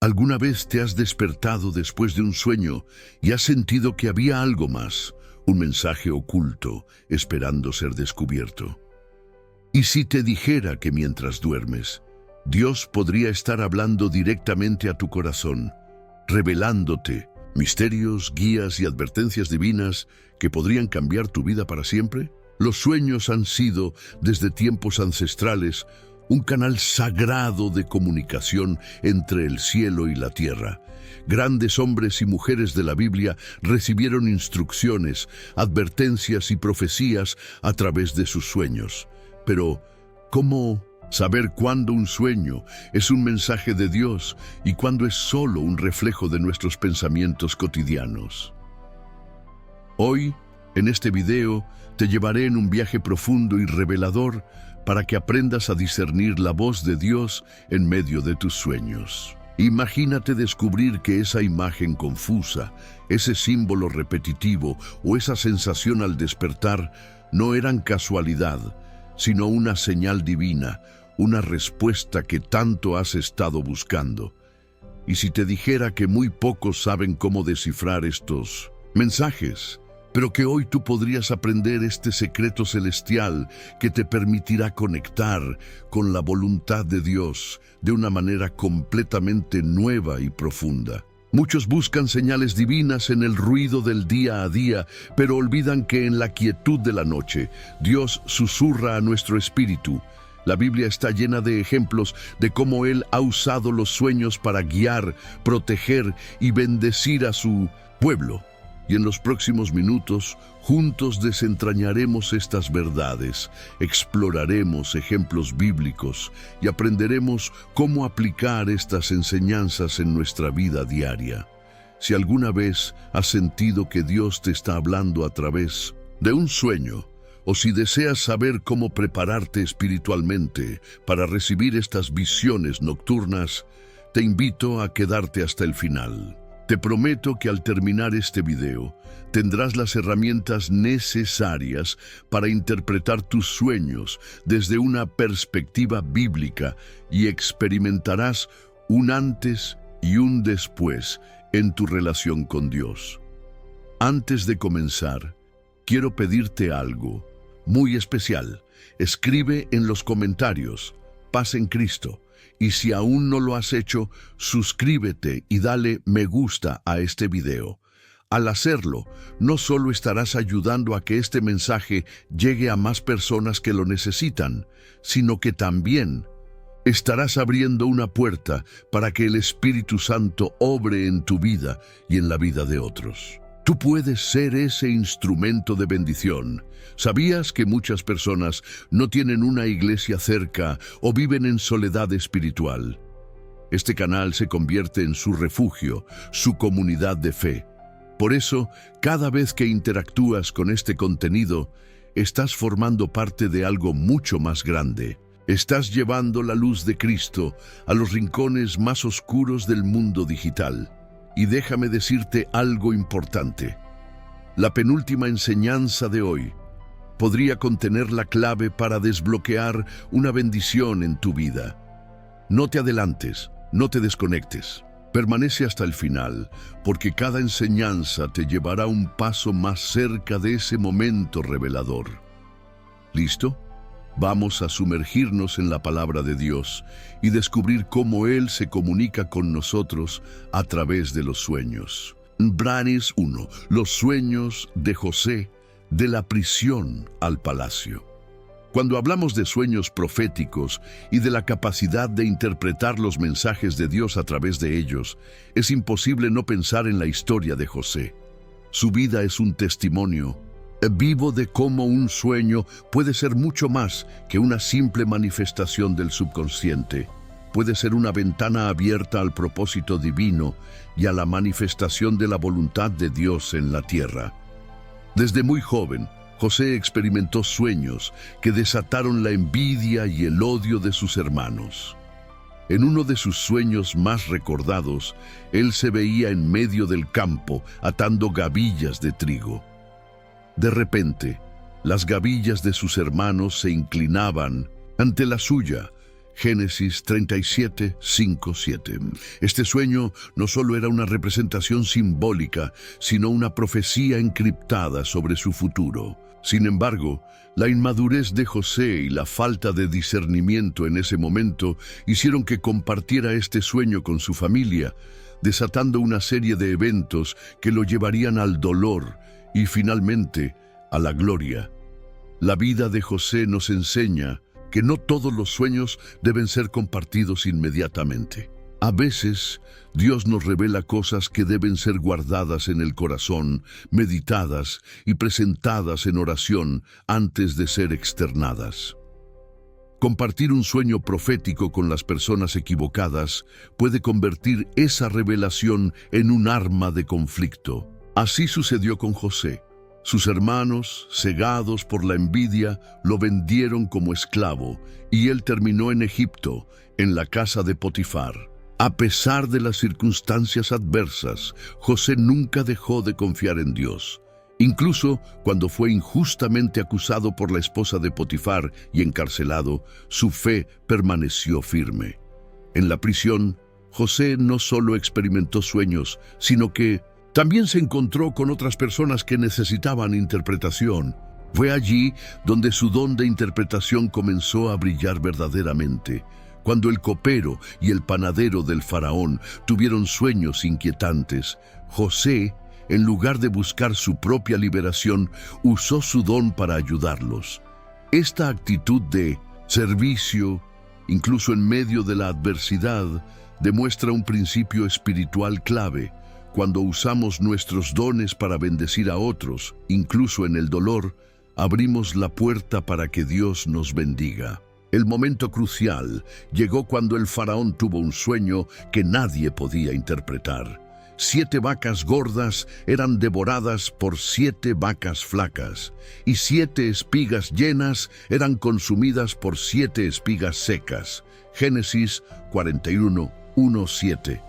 ¿Alguna vez te has despertado después de un sueño y has sentido que había algo más, un mensaje oculto, esperando ser descubierto? ¿Y si te dijera que mientras duermes, Dios podría estar hablando directamente a tu corazón, revelándote misterios, guías y advertencias divinas que podrían cambiar tu vida para siempre? Los sueños han sido, desde tiempos ancestrales, un canal sagrado de comunicación entre el cielo y la tierra. Grandes hombres y mujeres de la Biblia recibieron instrucciones, advertencias y profecías a través de sus sueños. Pero, ¿cómo saber cuándo un sueño es un mensaje de Dios y cuándo es solo un reflejo de nuestros pensamientos cotidianos? Hoy, en este video, te llevaré en un viaje profundo y revelador para que aprendas a discernir la voz de Dios en medio de tus sueños. Imagínate descubrir que esa imagen confusa, ese símbolo repetitivo o esa sensación al despertar no eran casualidad, sino una señal divina, una respuesta que tanto has estado buscando. Y si te dijera que muy pocos saben cómo descifrar estos mensajes, pero que hoy tú podrías aprender este secreto celestial que te permitirá conectar con la voluntad de Dios de una manera completamente nueva y profunda. Muchos buscan señales divinas en el ruido del día a día, pero olvidan que en la quietud de la noche, Dios susurra a nuestro espíritu. La Biblia está llena de ejemplos de cómo Él ha usado los sueños para guiar, proteger y bendecir a su pueblo. Y en los próximos minutos, juntos desentrañaremos estas verdades, exploraremos ejemplos bíblicos y aprenderemos cómo aplicar estas enseñanzas en nuestra vida diaria. Si alguna vez has sentido que Dios te está hablando a través de un sueño, o si deseas saber cómo prepararte espiritualmente para recibir estas visiones nocturnas, te invito a quedarte hasta el final. Te prometo que al terminar este video, tendrás las herramientas necesarias para interpretar tus sueños desde una perspectiva bíblica y experimentarás un antes y un después en tu relación con Dios. Antes de comenzar, quiero pedirte algo muy especial. Escribe en los comentarios, paz en Cristo. Y si aún no lo has hecho, suscríbete y dale me gusta a este video. Al hacerlo, no solo estarás ayudando a que este mensaje llegue a más personas que lo necesitan, sino que también estarás abriendo una puerta para que el Espíritu Santo obre en tu vida y en la vida de otros. Tú puedes ser ese instrumento de bendición. ¿Sabías que muchas personas no tienen una iglesia cerca o viven en soledad espiritual? Este canal se convierte en su refugio, su comunidad de fe. Por eso, cada vez que interactúas con este contenido, estás formando parte de algo mucho más grande. Estás llevando la luz de Cristo a los rincones más oscuros del mundo digital. Y déjame decirte algo importante. La penúltima enseñanza de hoy podría contener la clave para desbloquear una bendición en tu vida. No te adelantes, no te desconectes. Permanece hasta el final, porque cada enseñanza te llevará un paso más cerca de ese momento revelador. ¿Listo? Vamos a sumergirnos en la palabra de Dios y descubrir cómo Él se comunica con nosotros a través de los sueños. Branis 1. Los sueños de José, de la prisión al palacio. Cuando hablamos de sueños proféticos y de la capacidad de interpretar los mensajes de Dios a través de ellos, es imposible no pensar en la historia de José. Su vida es un testimonio vivo de cómo un sueño puede ser mucho más que una simple manifestación del subconsciente. Puede ser una ventana abierta al propósito divino y a la manifestación de la voluntad de Dios en la tierra. Desde muy joven, José experimentó sueños que desataron la envidia y el odio de sus hermanos. En uno de sus sueños más recordados, él se veía en medio del campo atando gavillas de trigo. De repente, las gavillas de sus hermanos se inclinaban ante la suya, Génesis 37, 5, 7. Este sueño no solo era una representación simbólica, sino una profecía encriptada sobre su futuro. Sin embargo, la inmadurez de José y la falta de discernimiento en ese momento hicieron que compartiera este sueño con su familia, desatando una serie de eventos que lo llevarían al dolor y finalmente a la gloria. La vida de José nos enseña que no todos los sueños deben ser compartidos inmediatamente. A veces, Dios nos revela cosas que deben ser guardadas en el corazón, meditadas y presentadas en oración antes de ser externadas. Compartir un sueño profético con las personas equivocadas puede convertir esa revelación en un arma de conflicto. Así sucedió con José. Sus hermanos, cegados por la envidia, lo vendieron como esclavo y él terminó en Egipto, en la casa de Potifar. A pesar de las circunstancias adversas, José nunca dejó de confiar en Dios. Incluso cuando fue injustamente acusado por la esposa de Potifar y encarcelado, su fe permaneció firme. En la prisión, José no solo experimentó sueños, sino que también se encontró con otras personas que necesitaban interpretación. Fue allí donde su don de interpretación comenzó a brillar verdaderamente. Cuando el copero y el panadero del faraón tuvieron sueños inquietantes, José, en lugar de buscar su propia liberación, usó su don para ayudarlos. Esta actitud de servicio, incluso en medio de la adversidad, demuestra un principio espiritual clave. Cuando usamos nuestros dones para bendecir a otros, incluso en el dolor, abrimos la puerta para que Dios nos bendiga. El momento crucial llegó cuando el faraón tuvo un sueño que nadie podía interpretar. 7 vacas gordas eran devoradas por 7 vacas flacas, y 7 espigas llenas eran consumidas por 7 espigas secas. Génesis 41, 1, 7.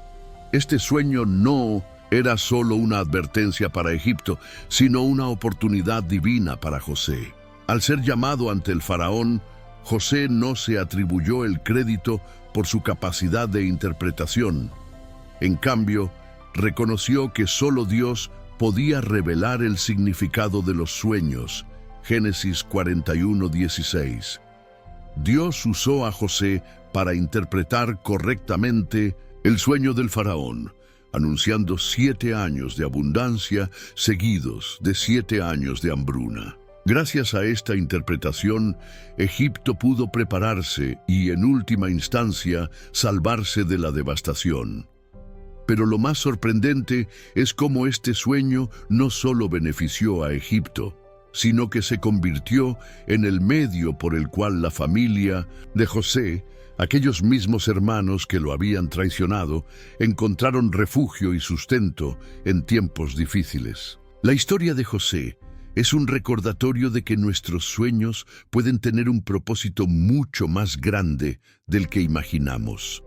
Este sueño no era solo una advertencia para Egipto, sino una oportunidad divina para José. Al ser llamado ante el faraón, José no se atribuyó el crédito por su capacidad de interpretación. En cambio, reconoció que solo Dios podía revelar el significado de los sueños. Génesis 41, 16. Dios usó a José para interpretar correctamente el sueño del faraón, anunciando 7 años de abundancia seguidos de 7 años de hambruna. Gracias a esta interpretación, Egipto pudo prepararse y, en última instancia, salvarse de la devastación. Pero lo más sorprendente es cómo este sueño no solo benefició a Egipto, sino que se convirtió en el medio por el cual la familia de José, aquellos mismos hermanos que lo habían traicionado, encontraron refugio y sustento en tiempos difíciles. La historia de José es un recordatorio de que nuestros sueños pueden tener un propósito mucho más grande del que imaginamos.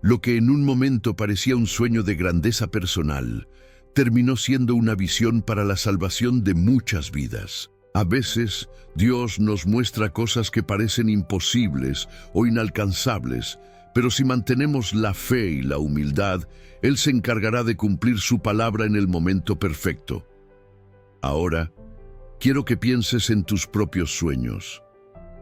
Lo que en un momento parecía un sueño de grandeza personal, terminó siendo una visión para la salvación de muchas vidas. A veces, Dios nos muestra cosas que parecen imposibles o inalcanzables, pero si mantenemos la fe y la humildad, Él se encargará de cumplir su palabra en el momento perfecto. Ahora, quiero que pienses en tus propios sueños.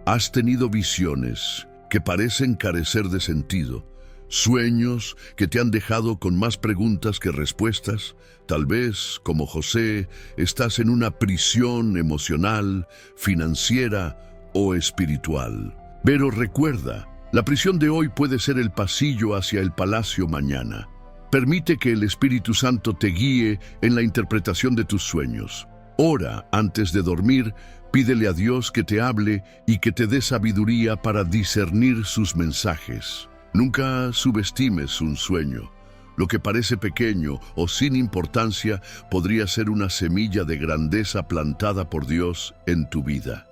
¿Has tenido visiones que parecen carecer de sentido? ¿Sueños que te han dejado con más preguntas que respuestas? Tal vez, como José, estás en una prisión emocional, financiera o espiritual. Pero recuerda, la prisión de hoy puede ser el pasillo hacia el palacio mañana. Permite que el Espíritu Santo te guíe en la interpretación de tus sueños. Ora antes de dormir, pídele a Dios que te hable y que te dé sabiduría para discernir sus mensajes. Nunca subestimes un sueño. Lo que parece pequeño o sin importancia podría ser una semilla de grandeza plantada por Dios en tu vida.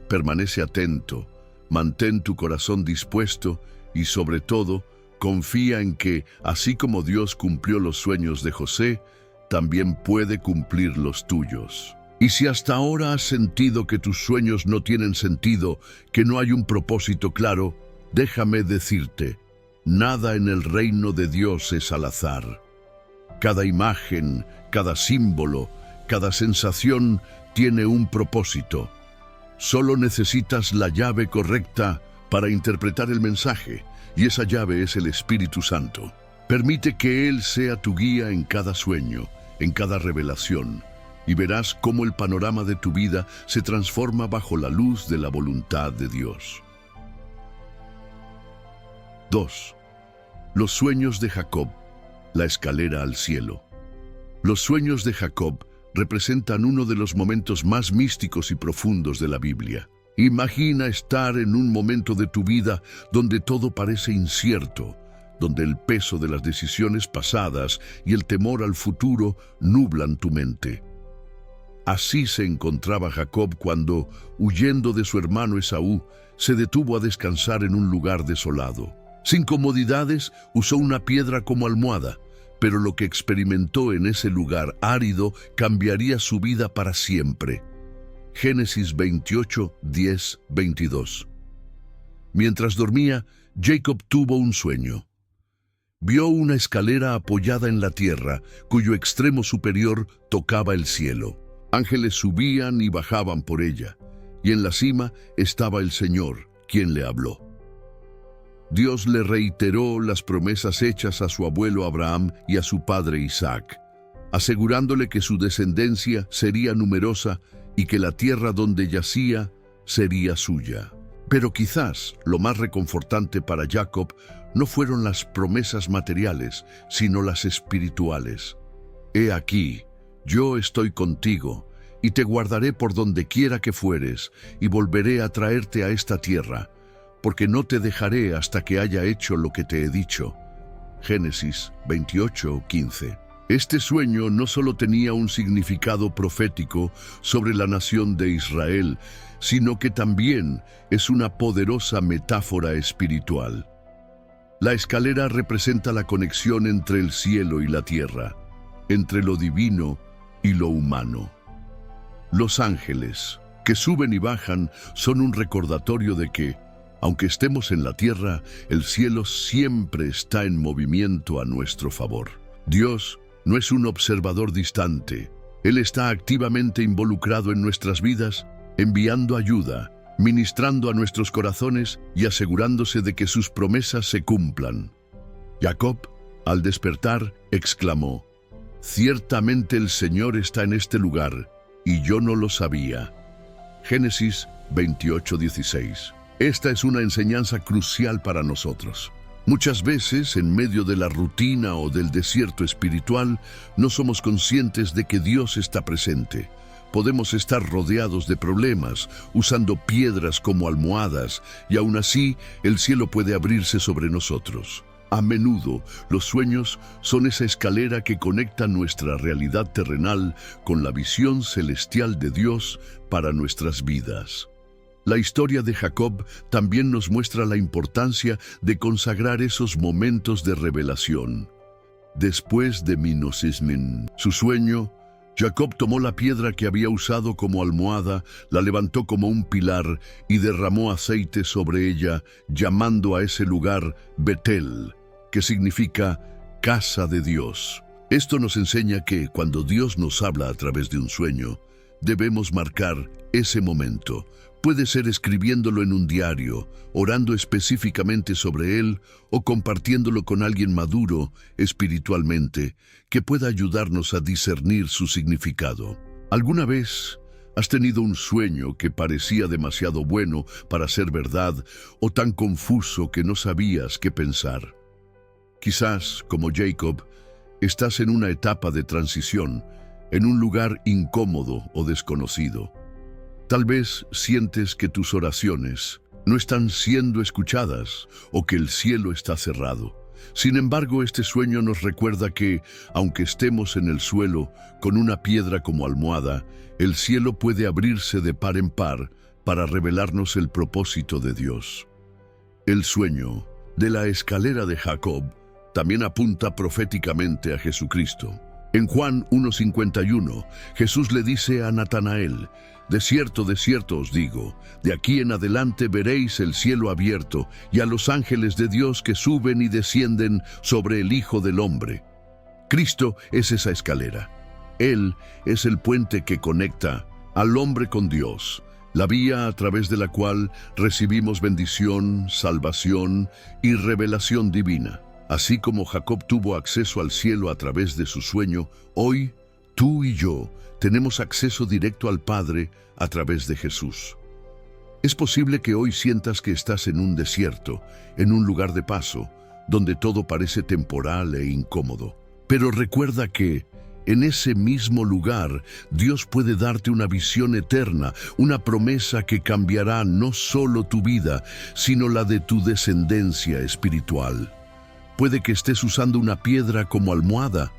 Permanece atento, mantén tu corazón dispuesto y, sobre todo, confía en que, así como Dios cumplió los sueños de José, también puede cumplir los tuyos. Y si hasta ahora has sentido que tus sueños no tienen sentido, que no hay un propósito claro, déjame decirte, nada en el reino de Dios es al azar. Cada imagen, cada símbolo, cada sensación tiene un propósito. Solo necesitas la llave correcta para interpretar el mensaje, y esa llave es el Espíritu Santo. Permite que Él sea tu guía en cada sueño, en cada revelación, y verás cómo el panorama de tu vida se transforma bajo la luz de la voluntad de Dios. 2. Los sueños de Jacob, la escalera al cielo. Los sueños de Jacob representan uno de los momentos más místicos y profundos de la Biblia. Imagina estar en un momento de tu vida donde todo parece incierto, donde el peso de las decisiones pasadas y el temor al futuro nublan tu mente. Así se encontraba Jacob cuando, huyendo de su hermano Esaú, se detuvo a descansar en un lugar desolado. Sin comodidades, usó una piedra como almohada, pero lo que experimentó en ese lugar árido cambiaría su vida para siempre. Génesis 28, 10, 22. Mientras dormía, Jacob tuvo un sueño. Vio una escalera apoyada en la tierra, cuyo extremo superior tocaba el cielo. Ángeles subían y bajaban por ella, y en la cima estaba el Señor, quien le habló. Dios le reiteró las promesas hechas a su abuelo Abraham y a su padre Isaac, asegurándole que su descendencia sería numerosa y que la tierra donde yacía sería suya. Pero quizás lo más reconfortante para Jacob no fueron las promesas materiales, sino las espirituales. He aquí, yo estoy contigo, y te guardaré por donde quiera que fueres, y volveré a traerte a esta tierra, porque no te dejaré hasta que haya hecho lo que te he dicho. Génesis 28, 15. Este sueño no solo tenía un significado profético sobre la nación de Israel, sino que también es una poderosa metáfora espiritual. La escalera representa la conexión entre el cielo y la tierra, entre lo divino y lo humano. Los ángeles, que suben y bajan, son un recordatorio de que, aunque estemos en la tierra, el cielo siempre está en movimiento a nuestro favor. Dios no es un observador distante. Él está activamente involucrado en nuestras vidas, enviando ayuda, ministrando a nuestros corazones y asegurándose de que sus promesas se cumplan. Jacob, al despertar, exclamó: «Ciertamente el Señor está en este lugar, y yo no lo sabía». Génesis 28:16. Esta es una enseñanza crucial para nosotros. Muchas veces, en medio de la rutina o del desierto espiritual, no somos conscientes de que Dios está presente. Podemos estar rodeados de problemas, usando piedras como almohadas, y aún así, el cielo puede abrirse sobre nosotros. A menudo, los sueños son esa escalera que conecta nuestra realidad terrenal con la visión celestial de Dios para nuestras vidas. La historia de Jacob también nos muestra la importancia de consagrar esos momentos de revelación. Después de Minosismin, su sueño, Jacob tomó la piedra que había usado como almohada, la levantó como un pilar y derramó aceite sobre ella, llamando a ese lugar Betel, que significa casa de Dios. Esto nos enseña que cuando Dios nos habla a través de un sueño, debemos marcar ese momento. Puede ser escribiéndolo en un diario, orando específicamente sobre él o compartiéndolo con alguien maduro espiritualmente que pueda ayudarnos a discernir su significado. ¿Alguna vez has tenido un sueño que parecía demasiado bueno para ser verdad o tan confuso que no sabías qué pensar? Quizás, como Jacob, estás en una etapa de transición, en un lugar incómodo o desconocido. Tal vez sientes que tus oraciones no están siendo escuchadas o que el cielo está cerrado. Sin embargo, este sueño nos recuerda que, aunque estemos en el suelo con una piedra como almohada, el cielo puede abrirse de par en par para revelarnos el propósito de Dios. El sueño de la escalera de Jacob también apunta proféticamente a Jesucristo. En Juan 1:51, Jesús le dice a Natanael: de cierto os digo, de aquí en adelante veréis el cielo abierto y a los ángeles de Dios que suben y descienden sobre el Hijo del Hombre. Cristo es esa escalera. Él es el puente que conecta al hombre con Dios, la vía a través de la cual recibimos bendición, salvación y revelación divina. Así como Jacob tuvo acceso al cielo a través de su sueño, hoy tú y yo tenemos acceso directo al Padre a través de Jesús. Es posible que hoy sientas que estás en un desierto, en un lugar de paso, donde todo parece temporal e incómodo. Pero recuerda que en ese mismo lugar Dios puede darte una visión eterna, una promesa que cambiará no solo tu vida, sino la de tu descendencia espiritual. Puede que estés usando una piedra como almohada,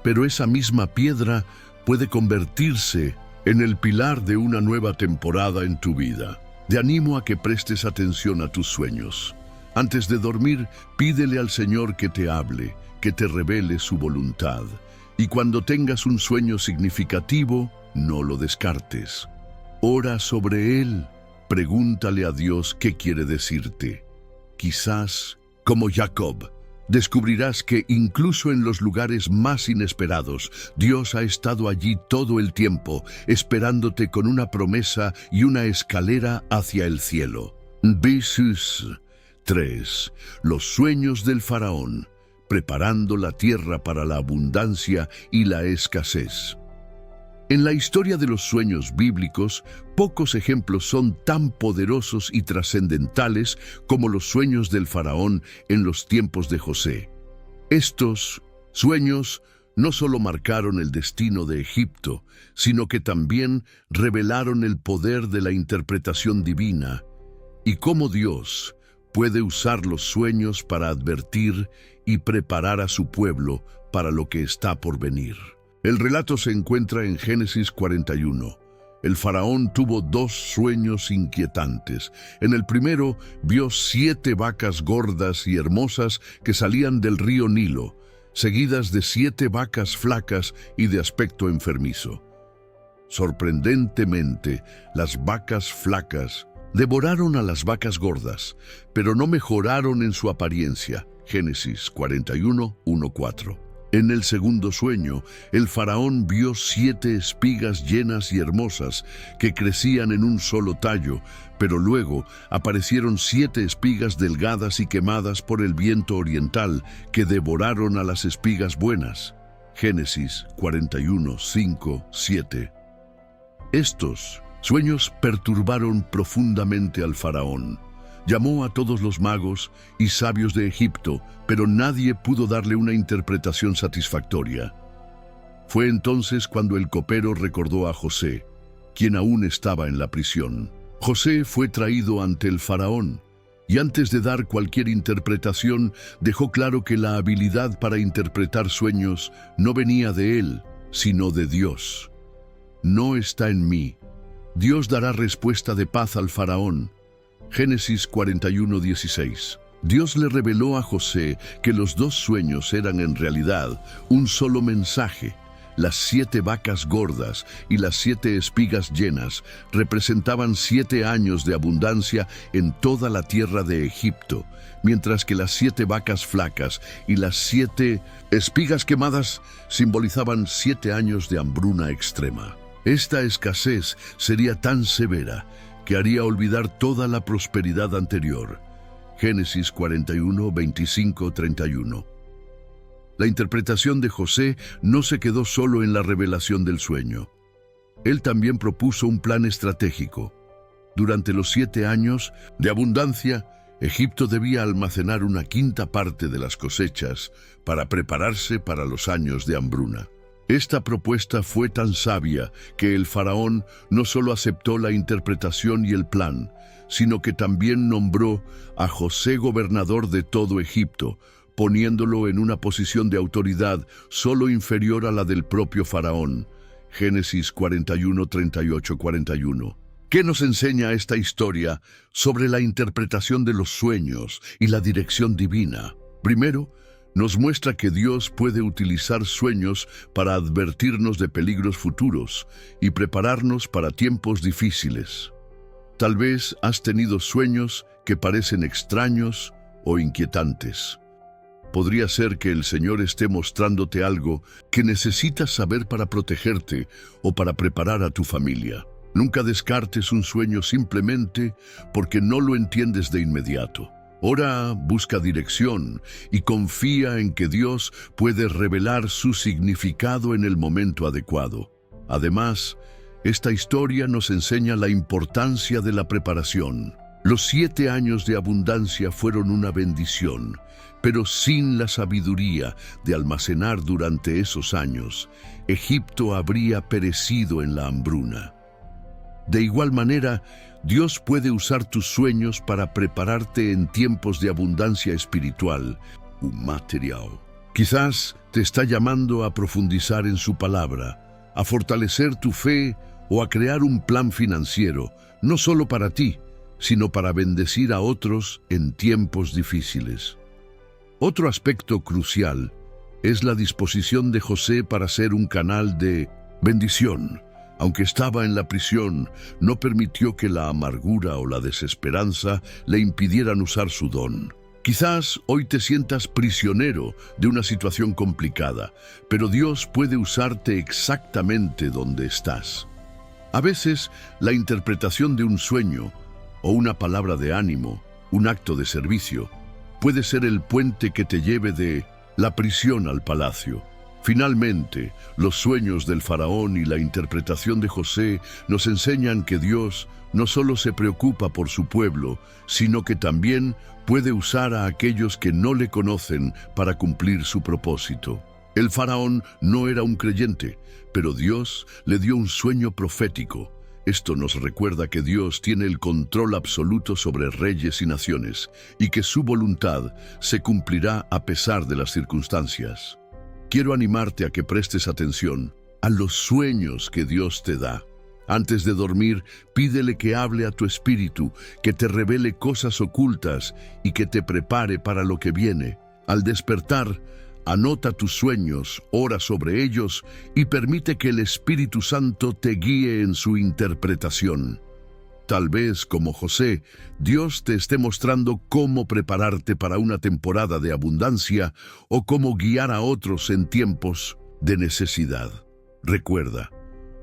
pero esa misma piedra puede convertirse en el pilar de una nueva temporada en tu vida. Te animo a que prestes atención a tus sueños. Antes de dormir, pídele al Señor que te hable, que te revele su voluntad. Y cuando tengas un sueño significativo, no lo descartes. Ora sobre él. Pregúntale a Dios qué quiere decirte. Quizás, como Jacob, descubrirás que incluso en los lugares más inesperados, Dios ha estado allí todo el tiempo, esperándote con una promesa y una escalera hacia el cielo. Jesús 3. Los sueños del faraón, preparando la tierra para la abundancia y la escasez. En la historia de los sueños bíblicos, pocos ejemplos son tan poderosos y trascendentales como los sueños del faraón en los tiempos de José. Estos sueños no solo marcaron el destino de Egipto, sino que también revelaron el poder de la interpretación divina y cómo Dios puede usar los sueños para advertir y preparar a su pueblo para lo que está por venir. El relato se encuentra en Génesis 41. El faraón tuvo dos sueños inquietantes. En el primero vio 7 vacas gordas y hermosas que salían del río Nilo, seguidas de 7 vacas flacas y de aspecto enfermizo. Sorprendentemente, las vacas flacas devoraron a las vacas gordas, pero no mejoraron en su apariencia. Génesis 41, 1-4. En el segundo sueño, el faraón vio 7 espigas llenas y hermosas que crecían en un solo tallo, pero luego aparecieron 7 espigas delgadas y quemadas por el viento oriental que devoraron a las espigas buenas. Génesis 41, 5, 7. Estos sueños perturbaron profundamente al faraón. Llamó a todos los magos y sabios de Egipto, pero nadie pudo darle una interpretación satisfactoria. Fue entonces cuando el copero recordó a José, quien aún estaba en la prisión. José fue traído ante el faraón, y antes de dar cualquier interpretación, dejó claro que la habilidad para interpretar sueños no venía de él, sino de Dios. No está en mí. Dios dará respuesta de paz al faraón. Génesis 41, 16. Dios le reveló a José que los 2 sueños eran en realidad un solo mensaje. Las 7 vacas gordas y las 7 espigas llenas representaban 7 años de abundancia en toda la tierra de Egipto, mientras que las 7 vacas flacas y las 7 espigas quemadas simbolizaban 7 años de hambruna extrema. Esta escasez sería tan severa que haría olvidar toda la prosperidad anterior. Génesis 41, 25, 31. La interpretación de José no se quedó solo en la revelación del sueño. Él también propuso un plan estratégico. Durante los 7 años de abundancia, Egipto debía almacenar una quinta parte de las cosechas para prepararse para los años de hambruna. Esta propuesta fue tan sabia que el faraón no solo aceptó la interpretación y el plan, sino que también nombró a José gobernador de todo Egipto, poniéndolo en una posición de autoridad solo inferior a la del propio faraón. Génesis 41, 38, 41. ¿Qué nos enseña esta historia sobre la interpretación de los sueños y la dirección divina? Primero, Nos muestra que Dios puede utilizar sueños para advertirnos de peligros futuros y prepararnos para tiempos difíciles. Tal vez has tenido sueños que parecen extraños o inquietantes. Podría ser que el Señor esté mostrándote algo que necesitas saber para protegerte o para preparar a tu familia. Nunca descartes un sueño simplemente porque no lo entiendes de inmediato. Ora, busca dirección y confía en que Dios puede revelar su significado en el momento adecuado. Además, esta historia nos enseña la importancia de la preparación. Los 7 años de abundancia fueron una bendición, pero sin la sabiduría de almacenar durante esos años, Egipto habría perecido en la hambruna. De igual manera, Dios puede usar tus sueños para prepararte en tiempos de abundancia espiritual o material. Quizás te está llamando a profundizar en su palabra, a fortalecer tu fe o a crear un plan financiero, no solo para ti, sino para bendecir a otros en tiempos difíciles. Otro aspecto crucial es la disposición de José para ser un canal de bendición. Aunque estaba en la prisión, no permitió que la amargura o la desesperanza le impidieran usar su don. Quizás hoy te sientas prisionero de una situación complicada, pero Dios puede usarte exactamente donde estás. A veces, la interpretación de un sueño o una palabra de ánimo, un acto de servicio, puede ser el puente que te lleve de la prisión al palacio. Finalmente, los sueños del faraón y la interpretación de José nos enseñan que Dios no solo se preocupa por su pueblo, sino que también puede usar a aquellos que no le conocen para cumplir su propósito. El faraón no era un creyente, pero Dios le dio un sueño profético. Esto nos recuerda que Dios tiene el control absoluto sobre reyes y naciones, y que su voluntad se cumplirá a pesar de las circunstancias. Quiero animarte a que prestes atención a los sueños que Dios te da. Antes de dormir, pídele que hable a tu espíritu, que te revele cosas ocultas y que te prepare para lo que viene. Al despertar, anota tus sueños, ora sobre ellos y permite que el Espíritu Santo te guíe en su interpretación. Tal vez, como José, Dios te esté mostrando cómo prepararte para una temporada de abundancia o cómo guiar a otros en tiempos de necesidad. Recuerda,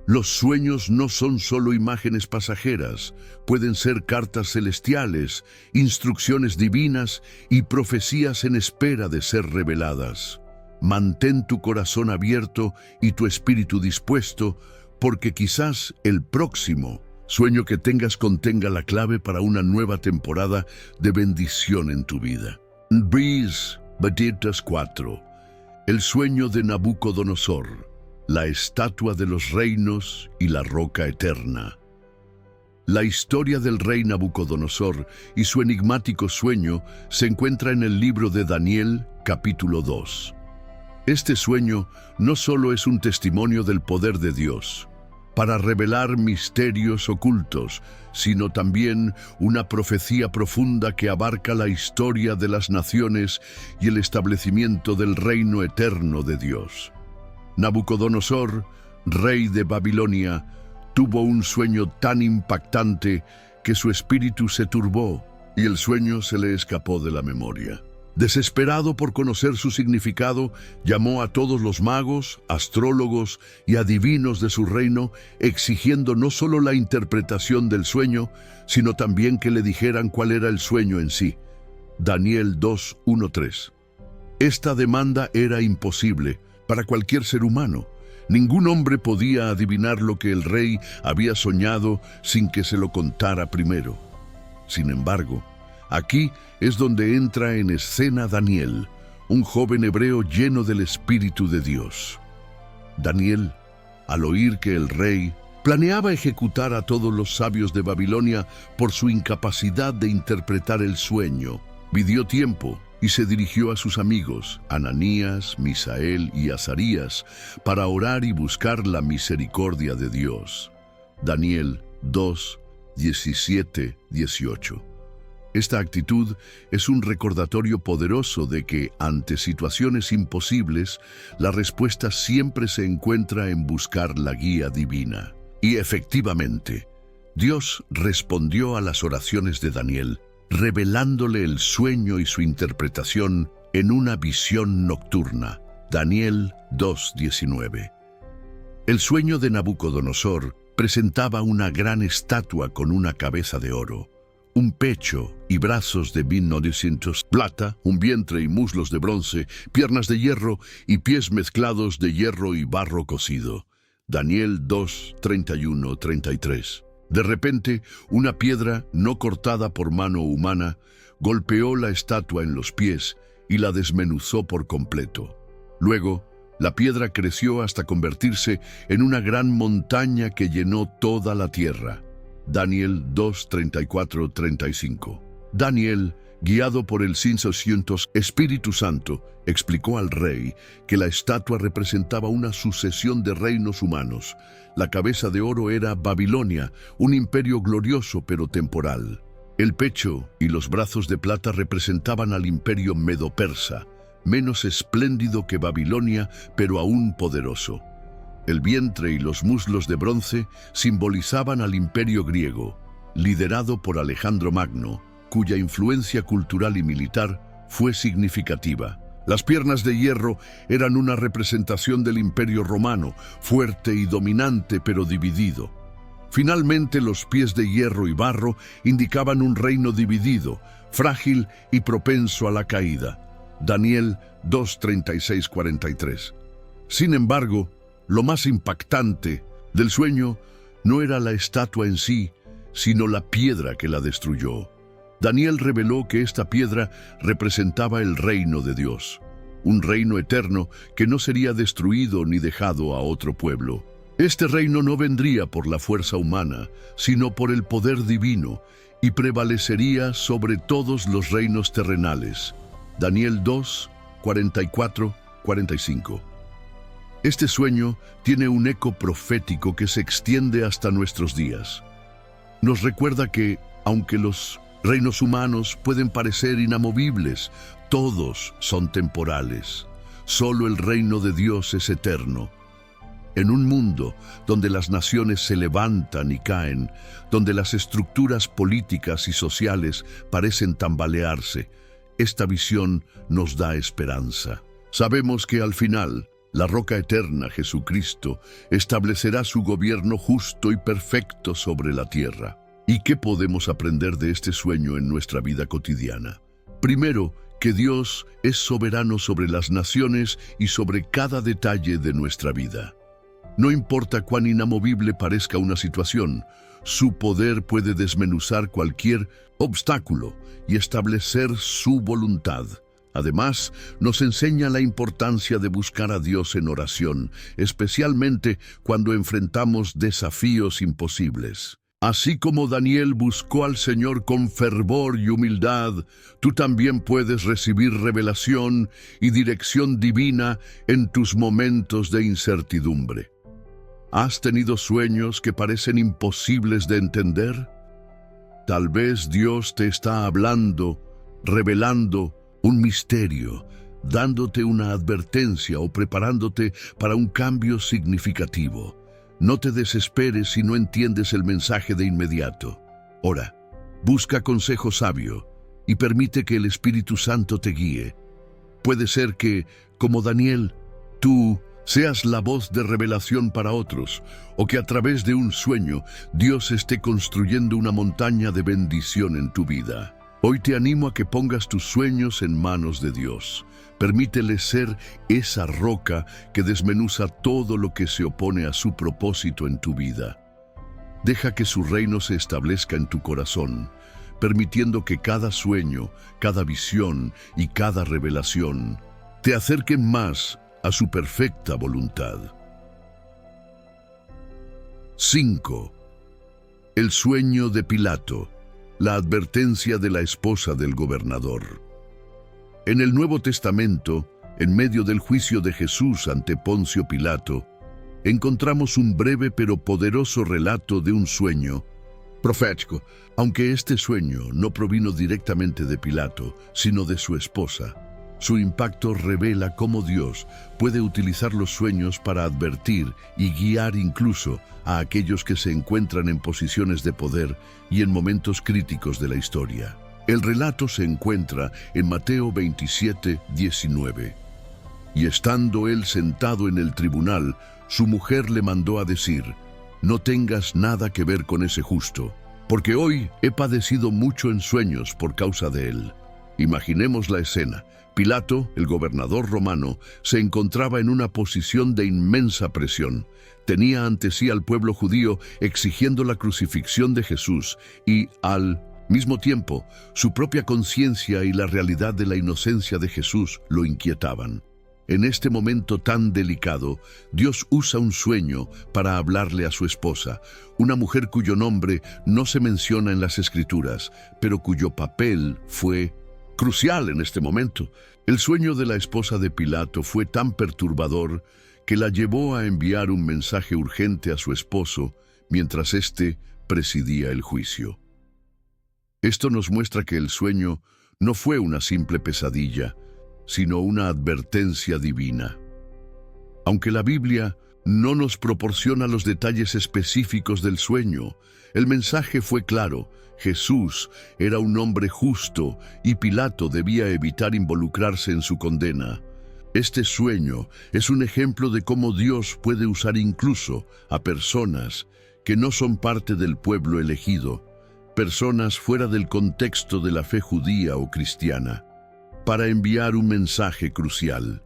los sueños no son solo imágenes pasajeras, pueden ser cartas celestiales, instrucciones divinas y profecías en espera de ser reveladas. Mantén tu corazón abierto y tu espíritu dispuesto, porque quizás el próximo sueño que tengas contenga la clave para una nueva temporada de bendición en tu vida. Breeze, Batitas 4. El sueño de Nabucodonosor, la estatua de los reinos y la roca eterna. La historia del rey Nabucodonosor y su enigmático sueño se encuentra en el libro de Daniel, capítulo 2. Este sueño no solo es un testimonio del poder de Dios para revelar misterios ocultos, sino también una profecía profunda que abarca la historia de las naciones y el establecimiento del reino eterno de Dios. Nabucodonosor, rey de Babilonia, tuvo un sueño tan impactante que su espíritu se turbó y el sueño se le escapó de la memoria. Desesperado por conocer su significado, llamó a todos los magos, astrólogos y adivinos de su reino, exigiendo no solo la interpretación del sueño, sino también que le dijeran cuál era el sueño en sí. Daniel 2:1-3. Esta demanda era imposible para cualquier ser humano. Ningún hombre podía adivinar lo que el rey había soñado sin que se lo contara primero. Sin embargo, aquí es donde entra en escena Daniel, un joven hebreo lleno del Espíritu de Dios. Daniel, al oír que el rey planeaba ejecutar a todos los sabios de Babilonia por su incapacidad de interpretar el sueño, pidió tiempo y se dirigió a sus amigos, Ananías, Misael y Azarías, para orar y buscar la misericordia de Dios. Daniel 2:17-18. Esta actitud es un recordatorio poderoso de que, ante situaciones imposibles, la respuesta siempre se encuentra en buscar la guía divina. Y efectivamente, Dios respondió a las oraciones de Daniel, revelándole el sueño y su interpretación en una visión nocturna. Daniel 2:19. El sueño de Nabucodonosor presentaba una gran estatua con una cabeza de oro, un pecho y brazos de 1900 plata, un vientre y muslos de bronce, piernas de hierro y pies mezclados de hierro y barro cocido. Daniel 2:31-33. De repente, una piedra no cortada por mano humana golpeó la estatua en los pies y la desmenuzó por completo. Luego, la piedra creció hasta convertirse en una gran montaña que llenó toda la tierra. Daniel 2:34-35. Daniel, guiado por el 500 Espíritu Santo, explicó al rey que la estatua representaba una sucesión de reinos humanos. La cabeza de oro era Babilonia, un imperio glorioso pero temporal. El pecho y los brazos de plata representaban al imperio medo-persa, menos espléndido que Babilonia, pero aún poderoso. El vientre y los muslos de bronce simbolizaban al imperio griego, liderado por Alejandro Magno, cuya influencia cultural y militar fue significativa. Las piernas de hierro eran una representación del imperio romano, fuerte y dominante pero dividido. Finalmente, los pies de hierro y barro indicaban un reino dividido, frágil y propenso a la caída. Daniel 2:36-43. Sin embargo, lo más impactante del sueño no era la estatua en sí, sino la piedra que la destruyó. Daniel reveló que esta piedra representaba el reino de Dios, un reino eterno que no sería destruido ni dejado a otro pueblo. Este reino no vendría por la fuerza humana, sino por el poder divino, y prevalecería sobre todos los reinos terrenales. Daniel 2:44-45. Este sueño tiene un eco profético que se extiende hasta nuestros días. Nos recuerda que, aunque los reinos humanos pueden parecer inamovibles, todos son temporales. Solo el reino de Dios es eterno. En un mundo donde las naciones se levantan y caen, donde las estructuras políticas y sociales parecen tambalearse, esta visión nos da esperanza. Sabemos que al final, la roca eterna, Jesucristo, establecerá su gobierno justo y perfecto sobre la tierra. ¿Y qué podemos aprender de este sueño en nuestra vida cotidiana? Primero, que Dios es soberano sobre las naciones y sobre cada detalle de nuestra vida. No importa cuán inamovible parezca una situación, su poder puede desmenuzar cualquier obstáculo y establecer su voluntad. Además, nos enseña la importancia de buscar a Dios en oración, especialmente cuando enfrentamos desafíos imposibles. Así como Daniel buscó al Señor con fervor y humildad, tú también puedes recibir revelación y dirección divina en tus momentos de incertidumbre. ¿Has tenido sueños que parecen imposibles de entender? Tal vez Dios te está hablando, revelando un misterio, dándote una advertencia o preparándote para un cambio significativo. No te desesperes si no entiendes el mensaje de inmediato. Ora, busca consejo sabio y permite que el Espíritu Santo te guíe. Puede ser que, como Daniel, tú seas la voz de revelación para otros, o que a través de un sueño Dios esté construyendo una montaña de bendición en tu vida. Hoy te animo a que pongas tus sueños en manos de Dios. Permítele ser esa roca que desmenuza todo lo que se opone a su propósito en tu vida. Deja que su reino se establezca en tu corazón, permitiendo que cada sueño, cada visión y cada revelación te acerquen más a su perfecta voluntad. 5. El sueño de Pilato, la advertencia de la esposa del gobernador. En el Nuevo Testamento, en medio del juicio de Jesús ante Poncio Pilato, encontramos un breve pero poderoso relato de un sueño profético. Aunque este sueño no provino directamente de Pilato, sino de su esposa, su impacto revela cómo Dios puede utilizar los sueños para advertir y guiar incluso a aquellos que se encuentran en posiciones de poder y en momentos críticos de la historia. El relato se encuentra en Mateo 27:19. Y estando él sentado en el tribunal, su mujer le mandó a decir: no tengas nada que ver con ese justo, porque hoy he padecido mucho en sueños por causa de él. Imaginemos la escena. Pilato, el gobernador romano, se encontraba en una posición de inmensa presión. Tenía ante sí al pueblo judío exigiendo la crucifixión de Jesús y, al mismo tiempo, su propia conciencia y la realidad de la inocencia de Jesús lo inquietaban. En este momento tan delicado, Dios usa un sueño para hablarle a su esposa, una mujer cuyo nombre no se menciona en las Escrituras, pero cuyo papel fue crucial en este momento. El sueño de la esposa de Pilato fue tan perturbador que la llevó a enviar un mensaje urgente a su esposo mientras éste presidía el juicio. Esto nos muestra que el sueño no fue una simple pesadilla, sino una advertencia divina. Aunque la Biblia no nos proporciona los detalles específicos del sueño, el mensaje fue claro: Jesús era un hombre justo y Pilato debía evitar involucrarse en su condena. Este sueño es un ejemplo de cómo Dios puede usar incluso a personas que no son parte del pueblo elegido, personas fuera del contexto de la fe judía o cristiana, para enviar un mensaje crucial.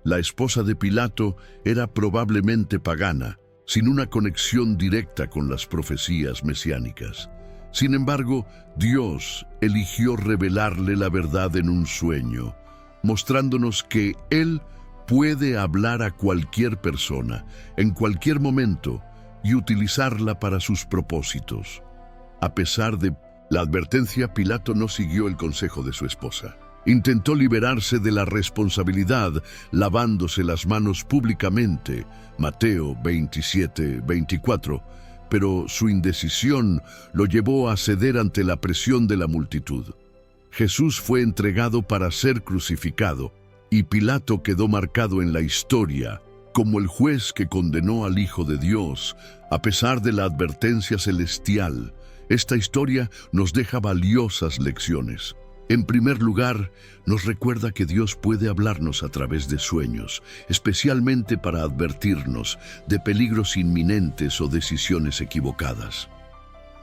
La esposa de Pilato era probablemente pagana, sin una conexión directa con las profecías mesiánicas. Sin embargo, Dios eligió revelarle la verdad en un sueño, mostrándonos que Él puede hablar a cualquier persona, en cualquier momento, y utilizarla para sus propósitos. A pesar de la advertencia, Pilato no siguió el consejo de su esposa. Intentó liberarse de la responsabilidad lavándose las manos públicamente, Mateo 27:24, pero su indecisión lo llevó a ceder ante la presión de la multitud. Jesús fue entregado para ser crucificado, y Pilato quedó marcado en la historia como el juez que condenó al Hijo de Dios, a pesar de la advertencia celestial. Esta historia nos deja valiosas lecciones. En primer lugar, nos recuerda que Dios puede hablarnos a través de sueños, especialmente para advertirnos de peligros inminentes o decisiones equivocadas.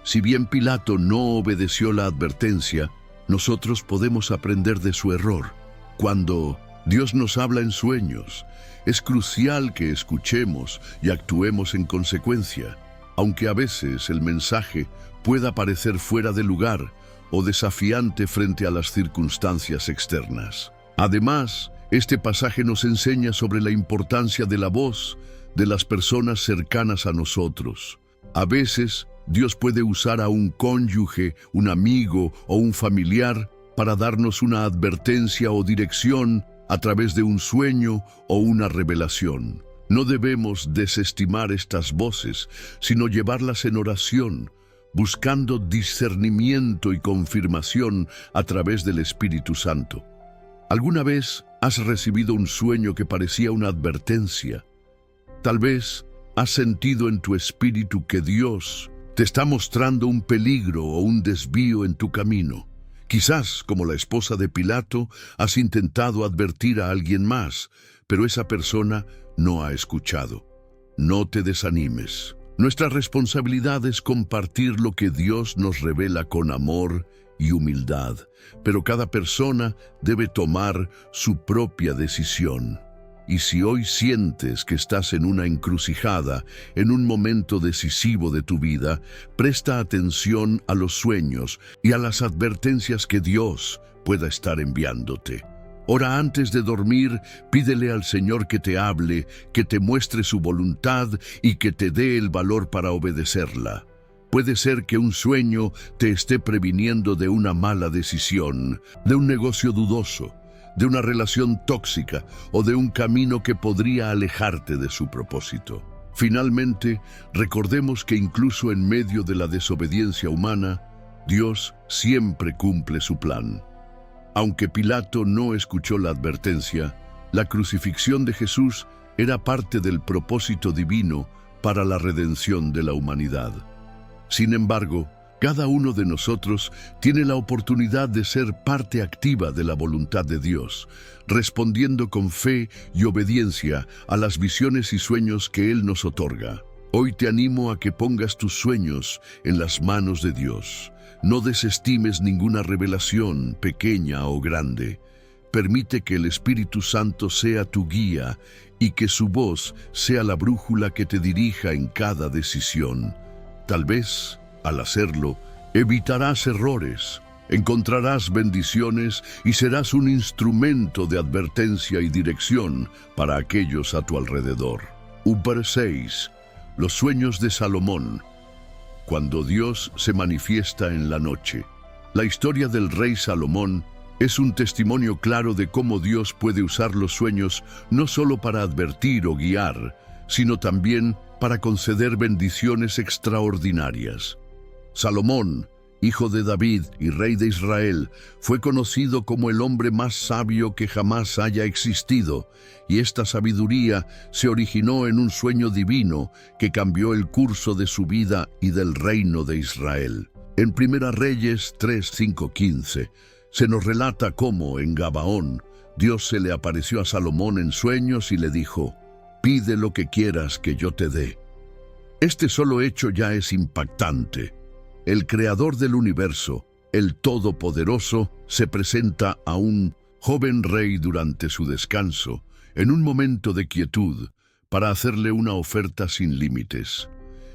Si bien Pilato no obedeció la advertencia, nosotros podemos aprender de su error. Cuando Dios nos habla en sueños, es crucial que escuchemos y actuemos en consecuencia, aunque a veces el mensaje pueda parecer fuera de lugar o desafiante frente a las circunstancias externas. Además, este pasaje nos enseña sobre la importancia de la voz de las personas cercanas a nosotros. A veces, Dios puede usar a un cónyuge, un amigo o un familiar para darnos una advertencia o dirección a través de un sueño o una revelación. No debemos desestimar estas voces, sino llevarlas en oración, buscando discernimiento y confirmación a través del Espíritu Santo. ¿Alguna vez has recibido un sueño que parecía una advertencia? Tal vez has sentido en tu espíritu que Dios te está mostrando un peligro o un desvío en tu camino. Quizás, como la esposa de Pilato, has intentado advertir a alguien más, pero esa persona no ha escuchado. No te desanimes. Nuestra responsabilidad es compartir lo que Dios nos revela con amor y humildad, pero cada persona debe tomar su propia decisión. Y si hoy sientes que estás en una encrucijada, en un momento decisivo de tu vida, presta atención a los sueños y a las advertencias que Dios pueda estar enviándote. Ora antes de dormir, pídele al Señor que te hable, que te muestre su voluntad y que te dé el valor para obedecerla. Puede ser que un sueño te esté previniendo de una mala decisión, de un negocio dudoso, de una relación tóxica o de un camino que podría alejarte de su propósito. Finalmente, recordemos que incluso en medio de la desobediencia humana, Dios siempre cumple su plan. Aunque Pilato no escuchó la advertencia, la crucifixión de Jesús era parte del propósito divino para la redención de la humanidad. Sin embargo, cada uno de nosotros tiene la oportunidad de ser parte activa de la voluntad de Dios, respondiendo con fe y obediencia a las visiones y sueños que Él nos otorga. Hoy te animo a que pongas tus sueños en las manos de Dios. No desestimes ninguna revelación, pequeña o grande. Permite que el Espíritu Santo sea tu guía y que su voz sea la brújula que te dirija en cada decisión. Tal vez, al hacerlo, evitarás errores, encontrarás bendiciones y serás un instrumento de advertencia y dirección para aquellos a tu alrededor. 6. Los sueños de Salomón. Cuando Dios se manifiesta en la noche. La historia del rey Salomón es un testimonio claro de cómo Dios puede usar los sueños no solo para advertir o guiar, sino también para conceder bendiciones extraordinarias. Salomón, hijo de David y rey de Israel, fue conocido como el hombre más sabio que jamás haya existido, y esta sabiduría se originó en un sueño divino que cambió el curso de su vida y del reino de Israel. En 1 Reyes 3:5-15, se nos relata cómo, en Gabaón, Dios se le apareció a Salomón en sueños y le dijo: «Pide lo que quieras que yo te dé». Este solo hecho ya es impactante. El creador del universo, el Todopoderoso, se presenta a un joven rey durante su descanso, en un momento de quietud, para hacerle una oferta sin límites.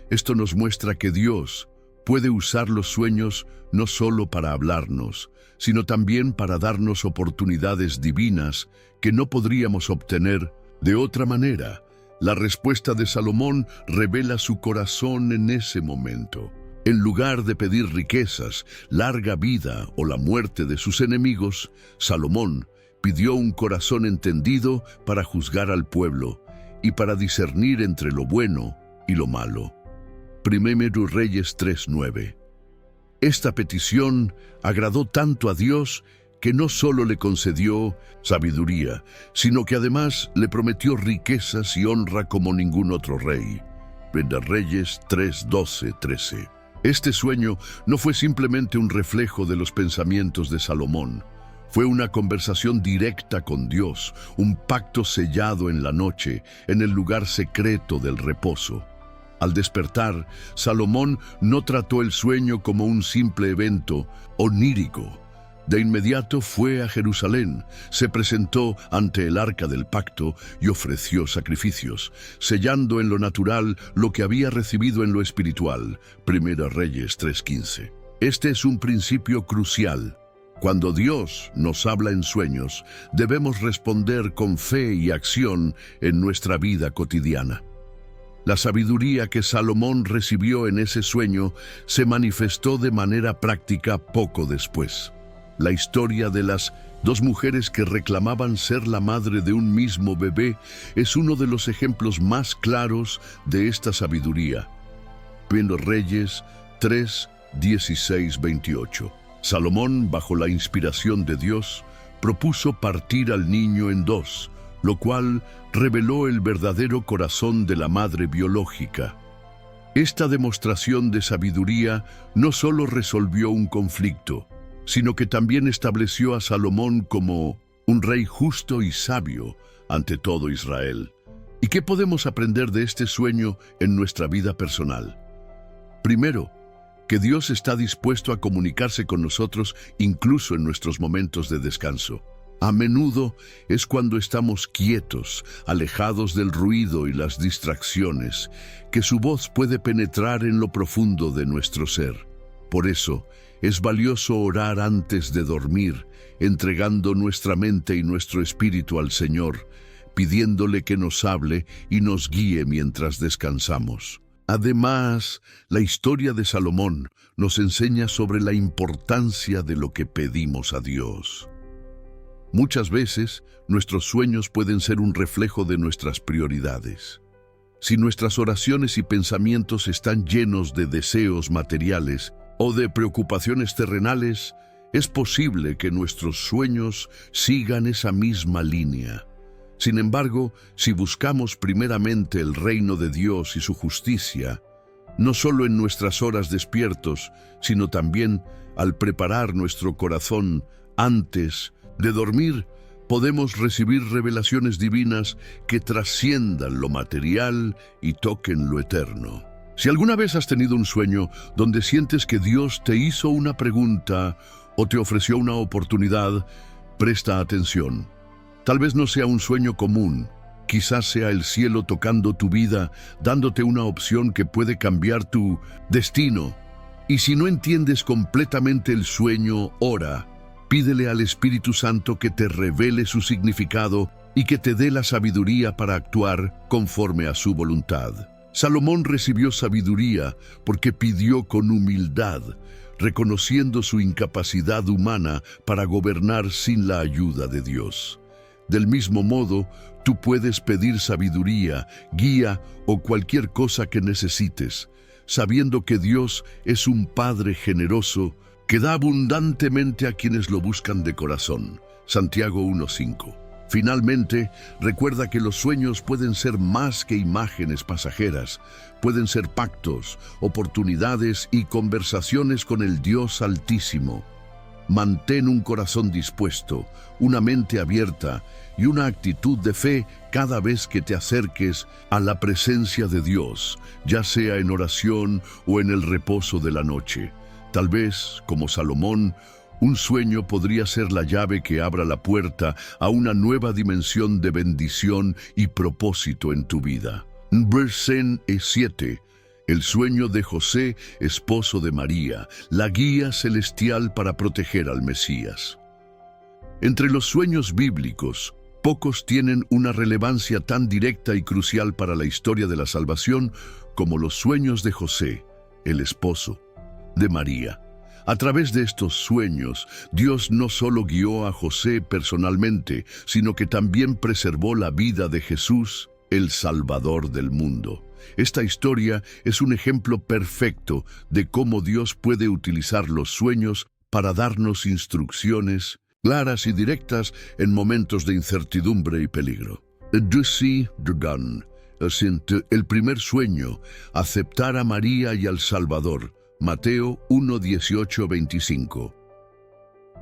Esto nos muestra que Dios puede usar los sueños no solo para hablarnos, sino también para darnos oportunidades divinas que no podríamos obtener de otra manera. La respuesta de Salomón revela su corazón en ese momento. En lugar de pedir riquezas, larga vida o la muerte de sus enemigos, Salomón pidió un corazón entendido para juzgar al pueblo y para discernir entre lo bueno y lo malo. 1 Reyes 3:9. Esta petición agradó tanto a Dios que no solo le concedió sabiduría, sino que además le prometió riquezas y honra como ningún otro rey. 1 Reyes 3:12-13. Este sueño no fue simplemente un reflejo de los pensamientos de Salomón. Fue una conversación directa con Dios, un pacto sellado en la noche, en el lugar secreto del reposo. Al despertar, Salomón no trató el sueño como un simple evento onírico. De inmediato fue a Jerusalén, se presentó ante el arca del pacto y ofreció sacrificios, sellando en lo natural lo que había recibido en lo espiritual. 1 Reyes 3:15. Este es un principio crucial. Cuando Dios nos habla en sueños, debemos responder con fe y acción en nuestra vida cotidiana. La sabiduría que Salomón recibió en ese sueño se manifestó de manera práctica poco después. La historia de las dos mujeres que reclamaban ser la madre de un mismo bebé es uno de los ejemplos más claros de esta sabiduría. 1 Reyes 3:16-28. Salomón, bajo la inspiración de Dios, propuso partir al niño en dos, lo cual reveló el verdadero corazón de la madre biológica. Esta demostración de sabiduría no solo resolvió un conflicto, sino que también estableció a Salomón como un rey justo y sabio ante todo Israel. ¿Y qué podemos aprender de este sueño en nuestra vida personal? Primero, que Dios está dispuesto a comunicarse con nosotros incluso en nuestros momentos de descanso. A menudo es cuando estamos quietos, alejados del ruido y las distracciones, que su voz puede penetrar en lo profundo de nuestro ser. Por eso, es valioso orar antes de dormir, entregando nuestra mente y nuestro espíritu al Señor, pidiéndole que nos hable y nos guíe mientras descansamos. Además, la historia de Salomón nos enseña sobre la importancia de lo que pedimos a Dios. Muchas veces, nuestros sueños pueden ser un reflejo de nuestras prioridades. Si nuestras oraciones y pensamientos están llenos de deseos materiales o de preocupaciones terrenales, es posible que nuestros sueños sigan esa misma línea. Sin embargo, si buscamos primeramente el reino de Dios y su justicia, no solo en nuestras horas despiertos, sino también al preparar nuestro corazón antes de dormir, podemos recibir revelaciones divinas que trasciendan lo material y toquen lo eterno. Si alguna vez has tenido un sueño donde sientes que Dios te hizo una pregunta o te ofreció una oportunidad, presta atención. Tal vez no sea un sueño común, quizás sea el cielo tocando tu vida, dándote una opción que puede cambiar tu destino. Y si no entiendes completamente el sueño, ora. Pídele al Espíritu Santo que te revele su significado y que te dé la sabiduría para actuar conforme a su voluntad. Salomón recibió sabiduría porque pidió con humildad, reconociendo su incapacidad humana para gobernar sin la ayuda de Dios. Del mismo modo, tú puedes pedir sabiduría, guía o cualquier cosa que necesites, sabiendo que Dios es un Padre generoso que da abundantemente a quienes lo buscan de corazón. Santiago 1:5. Finalmente, recuerda que los sueños pueden ser más que imágenes pasajeras, pueden ser pactos, oportunidades y conversaciones con el Dios Altísimo. Mantén un corazón dispuesto, una mente abierta y una actitud de fe cada vez que te acerques a la presencia de Dios, ya sea en oración o en el reposo de la noche. Tal vez, como Salomón, un sueño podría ser la llave que abra la puerta a una nueva dimensión de bendición y propósito en tu vida. Versen 7. El sueño de José, esposo de María, la guía celestial para proteger al Mesías. Entre los sueños bíblicos, pocos tienen una relevancia tan directa y crucial para la historia de la salvación como los sueños de José, el esposo de María. A través de estos sueños, Dios no solo guió a José personalmente, sino que también preservó la vida de Jesús, el Salvador del mundo. Esta historia es un ejemplo perfecto de cómo Dios puede utilizar los sueños para darnos instrucciones claras y directas en momentos de incertidumbre y peligro. Ducey Dugan, el primer sueño, aceptar a María y al Salvador. Mateo 1:18-25.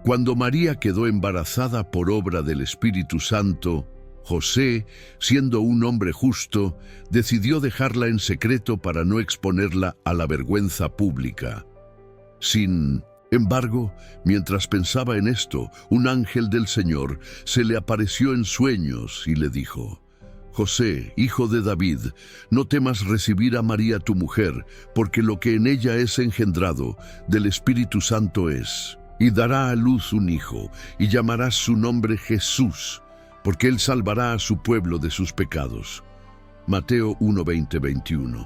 Cuando María quedó embarazada por obra del Espíritu Santo, José, siendo un hombre justo, decidió dejarla en secreto para no exponerla a la vergüenza pública. Sin embargo, mientras pensaba en esto, un ángel del Señor se le apareció en sueños y le dijo: José, hijo de David, no temas recibir a María tu mujer, porque lo que en ella es engendrado del Espíritu Santo es, y dará a luz un hijo, y llamarás su nombre Jesús, porque él salvará a su pueblo de sus pecados. Mateo 1:20-21.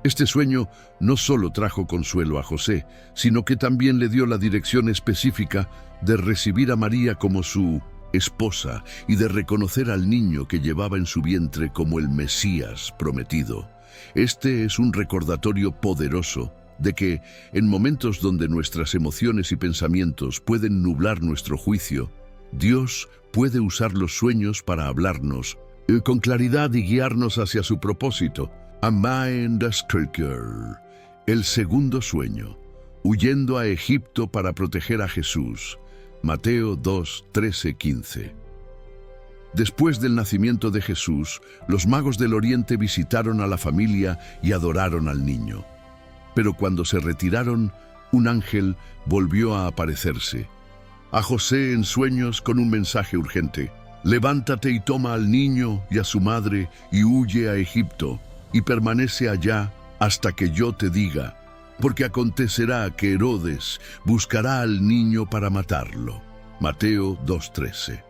Este sueño no solo trajo consuelo a José, sino que también le dio la dirección específica de recibir a María como su esposa y de reconocer al niño que llevaba en su vientre como el Mesías prometido. Este es un recordatorio poderoso de que, en momentos donde nuestras emociones y pensamientos pueden nublar nuestro juicio, Dios puede usar los sueños para hablarnos con claridad y guiarnos hacia su propósito. El segundo sueño, huyendo a Egipto para proteger a Jesús. Mateo 2:13-15. Después del nacimiento de Jesús, los magos del Oriente visitaron a la familia y adoraron al niño. Pero cuando se retiraron, un ángel volvió a aparecerse a José en sueños con un mensaje urgente: levántate y toma al niño y a su madre y huye a Egipto, y permanece allá hasta que yo te diga, porque acontecerá que Herodes buscará al niño para matarlo. Mateo 2:13.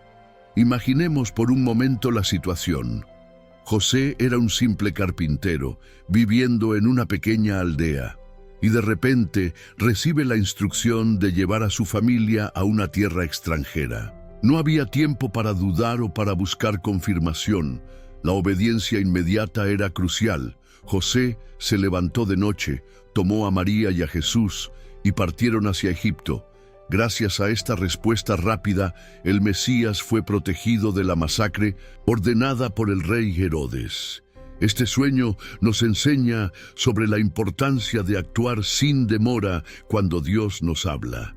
Imaginemos por un momento la situación. José era un simple carpintero, viviendo en una pequeña aldea, y de repente recibe la instrucción de llevar a su familia a una tierra extranjera. No había tiempo para dudar o para buscar confirmación. La obediencia inmediata era crucial. José se levantó de noche, tomó a María y a Jesús y partieron hacia Egipto. Gracias a esta respuesta rápida, el Mesías fue protegido de la masacre ordenada por el rey Herodes. Este sueño nos enseña sobre la importancia de actuar sin demora cuando Dios nos habla.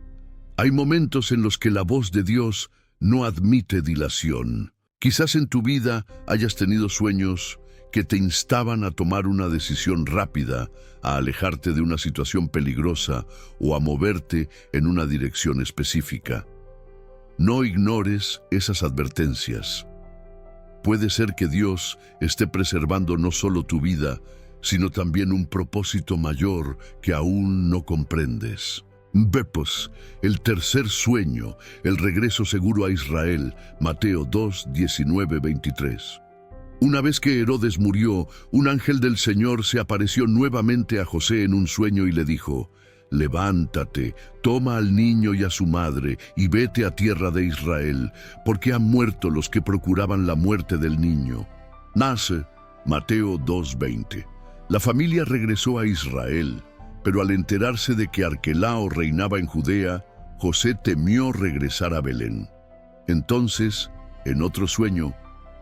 Hay momentos en los que la voz de Dios no admite dilación. Quizás en tu vida hayas tenido sueños que te instaban a tomar una decisión rápida, a alejarte de una situación peligrosa o a moverte en una dirección específica. No ignores esas advertencias. Puede ser que Dios esté preservando no solo tu vida, sino también un propósito mayor que aún no comprendes. Bepos, el tercer sueño, el regreso seguro a Israel, Mateo 2, 19, 23. Una vez que Herodes murió, un ángel del Señor se apareció nuevamente a José en un sueño y le dijo: «Levántate, toma al niño y a su madre y vete a tierra de Israel, porque han muerto los que procuraban la muerte del niño». Nace, Mateo 2:20. La familia regresó a Israel, pero al enterarse de que Arquelao reinaba en Judea, José temió regresar a Belén. Entonces, en otro sueño,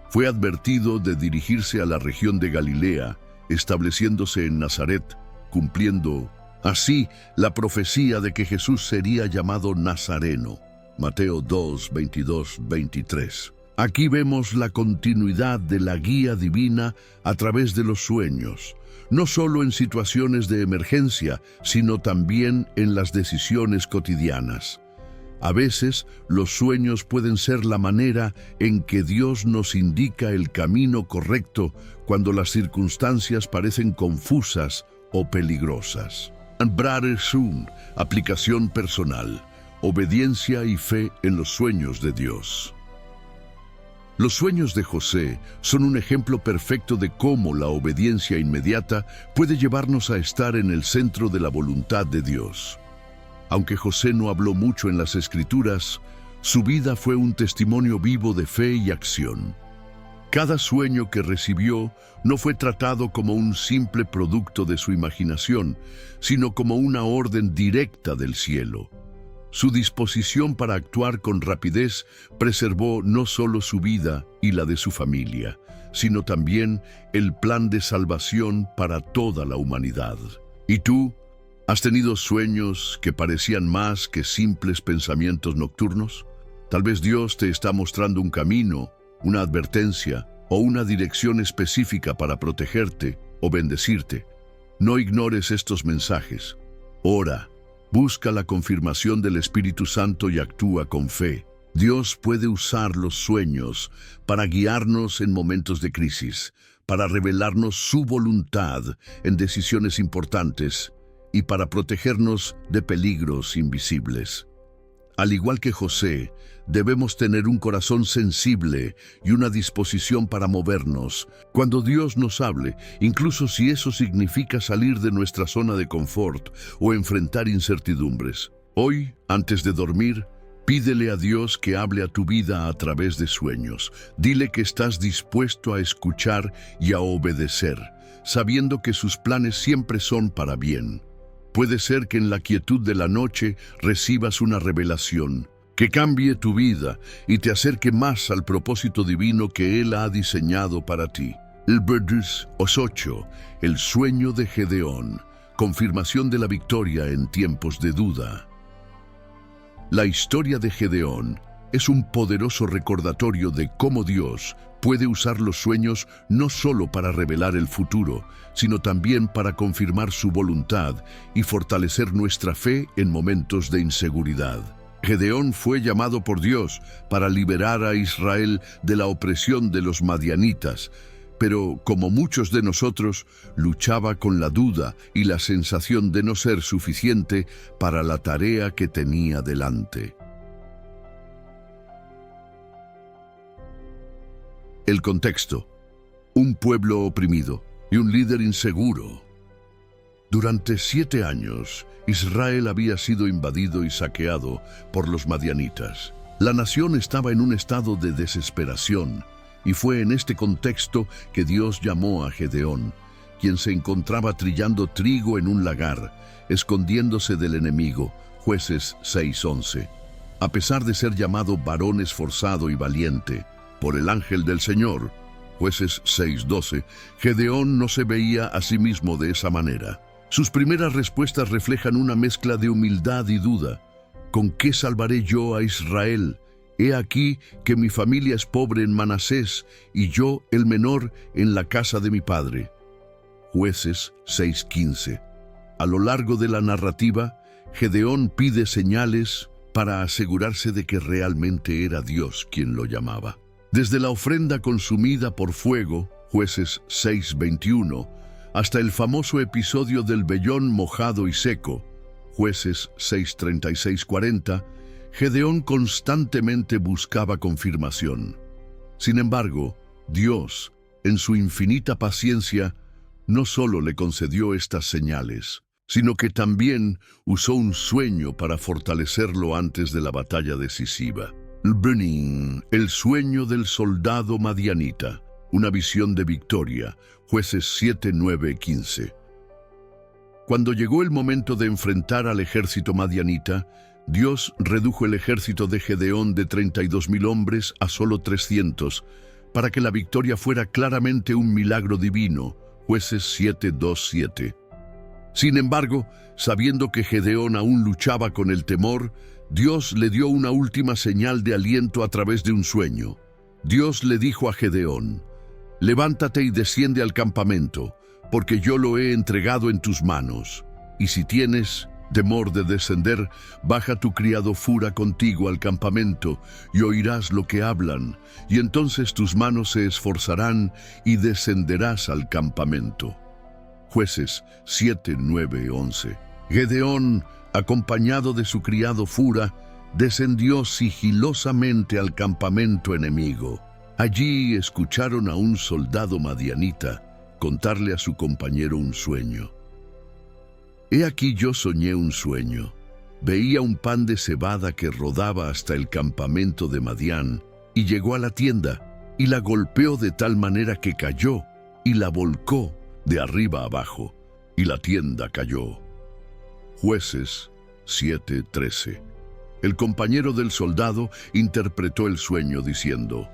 fue advertido de dirigirse a la región de Galilea, estableciéndose en Nazaret, cumpliendo así la profecía de que Jesús sería llamado Nazareno. Mateo 2, 22, 23. Aquí vemos la continuidad de la guía divina a través de los sueños, no solo en situaciones de emergencia, sino también en las decisiones cotidianas. A veces, los sueños pueden ser la manera en que Dios nos indica el camino correcto cuando las circunstancias parecen confusas o peligrosas. Brother Zoom, aplicación personal, obediencia y fe en los sueños de Dios. Los sueños de José son un ejemplo perfecto de cómo la obediencia inmediata puede llevarnos a estar en el centro de la voluntad de Dios. Aunque José no habló mucho en las Escrituras, su vida fue un testimonio vivo de fe y acción. Cada sueño que recibió no fue tratado como un simple producto de su imaginación, sino como una orden directa del cielo. Su disposición para actuar con rapidez preservó no solo su vida y la de su familia, sino también el plan de salvación para toda la humanidad. ¿Y tú? ¿Has tenido sueños que parecían más que simples pensamientos nocturnos? Tal vez Dios te está mostrando un camino, una advertencia o una dirección específica para protegerte o bendecirte. No ignores estos mensajes. Ora, busca la confirmación del Espíritu Santo y actúa con fe. Dios puede usar los sueños para guiarnos en momentos de crisis, para revelarnos su voluntad en decisiones importantes y para protegernos de peligros invisibles. Al igual que José, debemos tener un corazón sensible y una disposición para movernos cuando Dios nos hable, incluso si eso significa salir de nuestra zona de confort o enfrentar incertidumbres. Hoy, antes de dormir, pídele a Dios que hable a tu vida a través de sueños. Dile que estás dispuesto a escuchar y a obedecer, sabiendo que sus planes siempre son para bien. Puede ser que en la quietud de la noche recibas una revelación que cambie tu vida y te acerque más al propósito divino que Él ha diseñado para ti. El Verdes 8, el sueño de Gedeón, confirmación de la victoria en tiempos de duda. La historia de Gedeón es un poderoso recordatorio de cómo Dios puede usar los sueños no solo para revelar el futuro, sino también para confirmar su voluntad y fortalecer nuestra fe en momentos de inseguridad. Gedeón fue llamado por Dios para liberar a Israel de la opresión de los madianitas, pero como muchos de nosotros, luchaba con la duda y la sensación de no ser suficiente para la tarea que tenía delante. El contexto: un pueblo oprimido y un líder inseguro. Durante 7 años, Israel había sido invadido y saqueado por los madianitas. La nación estaba en un estado de desesperación y fue en este contexto que Dios llamó a Gedeón, quien se encontraba trillando trigo en un lagar, escondiéndose del enemigo. Jueces 6:11. A pesar de ser llamado varón esforzado y valiente por el ángel del Señor, Jueces 6:12, Gedeón no se veía a sí mismo de esa manera. Sus primeras respuestas reflejan una mezcla de humildad y duda. ¿Con qué salvaré yo a Israel? He aquí que mi familia es pobre en Manasés y yo el menor en la casa de mi padre. Jueces 6:15. A lo largo de la narrativa, Gedeón pide señales para asegurarse de que realmente era Dios quien lo llamaba. Desde la ofrenda consumida por fuego, Jueces 6:21, hasta el famoso episodio del vellón mojado y seco, Jueces 6:36-40, Gedeón constantemente buscaba confirmación. Sin embargo, Dios, en su infinita paciencia, no solo le concedió estas señales, sino que también usó un sueño para fortalecerlo antes de la batalla decisiva. El sueño del soldado madianita, una visión de victoria, Jueces 7:9-15. Cuando llegó el momento de enfrentar al ejército madianita, Dios redujo el ejército de Gedeón de 32,000 hombres a solo 300, para que la victoria fuera claramente un milagro divino, Jueces 7:2-7. Sin embargo, sabiendo que Gedeón aún luchaba con el temor, Dios le dio una última señal de aliento a través de un sueño. Dios le dijo a Gedeón: «Levántate y desciende al campamento, porque yo lo he entregado en tus manos. Y si tienes temor de descender, baja tu criado Fura contigo al campamento, y oirás lo que hablan, y entonces tus manos se esforzarán y descenderás al campamento». Jueces 7:9-11. Gedeón, acompañado de su criado Fura, descendió sigilosamente al campamento enemigo. Allí escucharon a un soldado madianita contarle a su compañero un sueño. «He aquí yo soñé un sueño. Veía un pan de cebada que rodaba hasta el campamento de Madián, y llegó a la tienda, y la golpeó de tal manera que cayó, y la volcó de arriba abajo, y la tienda cayó». Jueces 7:13. El compañero del soldado interpretó el sueño diciendo: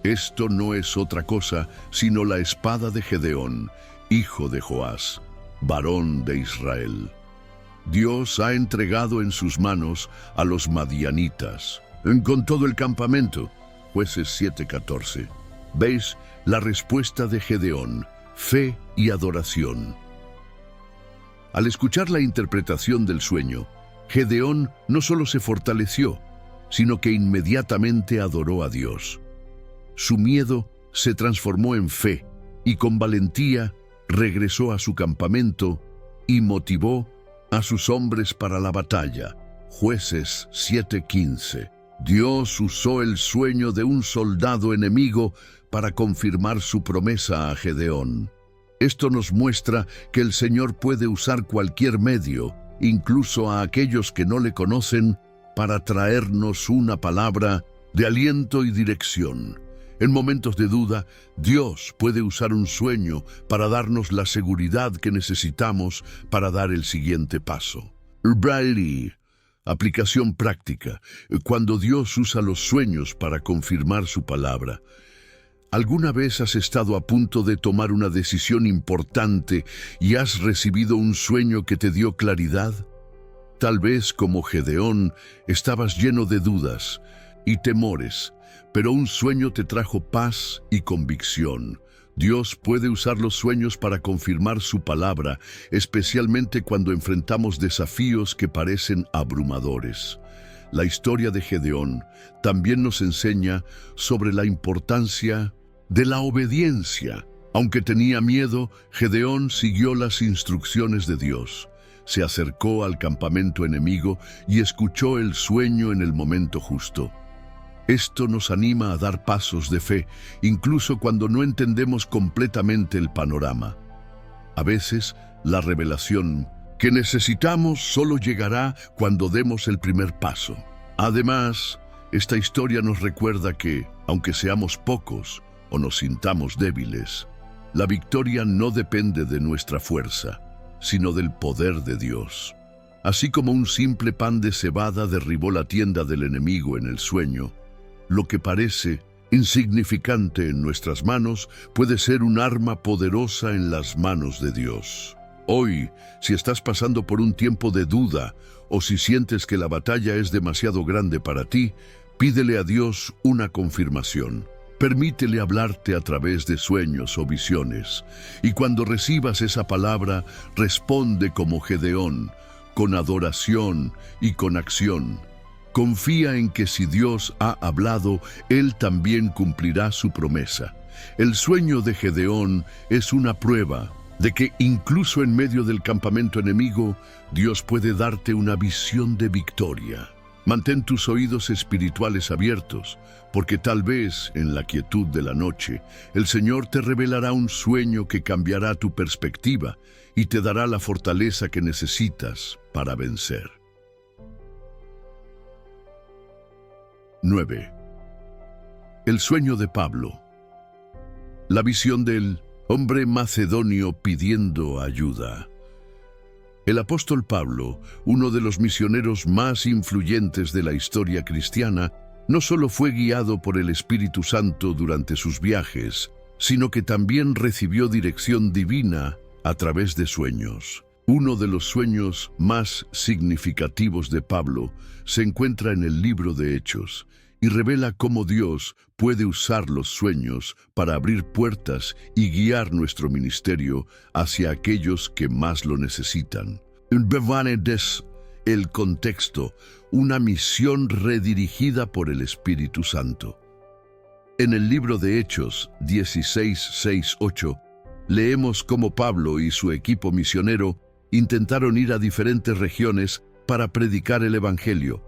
«Esto no es otra cosa sino la espada de Gedeón, hijo de Joás, varón de Israel. Dios ha entregado en sus manos a los madianitas». Con todo el campamento, Jueces 7:14. ¿Veis la respuesta de Gedeón? Fe y adoración. Al escuchar la interpretación del sueño, Gedeón no solo se fortaleció, sino que inmediatamente adoró a Dios. Su miedo se transformó en fe y con valentía regresó a su campamento y motivó a sus hombres para la batalla. Jueces 7:15. Dios usó el sueño de un soldado enemigo para confirmar su promesa a Gedeón. Esto nos muestra que el Señor puede usar cualquier medio, incluso a aquellos que no le conocen, para traernos una palabra de aliento y dirección. En momentos de duda, Dios puede usar un sueño para darnos la seguridad que necesitamos para dar el siguiente paso. Aplicación práctica. Cuando Dios usa los sueños para confirmar su palabra. ¿Alguna vez has estado a punto de tomar una decisión importante y has recibido un sueño que te dio claridad? Tal vez, como Gedeón, estabas lleno de dudas y temores, pero un sueño te trajo paz y convicción. Dios puede usar los sueños para confirmar su palabra, especialmente cuando enfrentamos desafíos que parecen abrumadores. La historia de Gedeón también nos enseña sobre la importancia de la obediencia. Aunque tenía miedo, Gedeón siguió las instrucciones de Dios. Se acercó al campamento enemigo y escuchó el sueño en el momento justo. Esto nos anima a dar pasos de fe, incluso cuando no entendemos completamente el panorama. A veces, la revelación que necesitamos solo llegará cuando demos el primer paso. Además, esta historia nos recuerda que, aunque seamos pocos, o nos sintamos débiles, la victoria no depende de nuestra fuerza, sino del poder de Dios. Así como un simple pan de cebada derribó la tienda del enemigo en el sueño, lo que parece insignificante en nuestras manos puede ser un arma poderosa en las manos de Dios. Hoy, si estás pasando por un tiempo de duda o si sientes que la batalla es demasiado grande para ti, pídele a Dios una confirmación. Permítele hablarte a través de sueños o visiones, y cuando recibas esa palabra, responde como Gedeón, con adoración y con acción. Confía en que si Dios ha hablado, Él también cumplirá su promesa. El sueño de Gedeón es una prueba de que incluso en medio del campamento enemigo, Dios puede darte una visión de victoria. Mantén tus oídos espirituales abiertos, porque tal vez, en la quietud de la noche, el Señor te revelará un sueño que cambiará tu perspectiva y te dará la fortaleza que necesitas para vencer. 9. El sueño de Pablo. La visión del hombre macedonio pidiendo ayuda. El apóstol Pablo, uno de los misioneros más influyentes de la historia cristiana, no solo fue guiado por el Espíritu Santo durante sus viajes, sino que también recibió dirección divina a través de sueños. Uno de los sueños más significativos de Pablo se encuentra en el libro de Hechos y revela cómo Dios puede usar los sueños para abrir puertas y guiar nuestro ministerio hacia aquellos que más lo necesitan. El contexto, una misión redirigida por el Espíritu Santo. En el libro de Hechos 16:6-8, leemos cómo Pablo y su equipo misionero intentaron ir a diferentes regiones para predicar el Evangelio,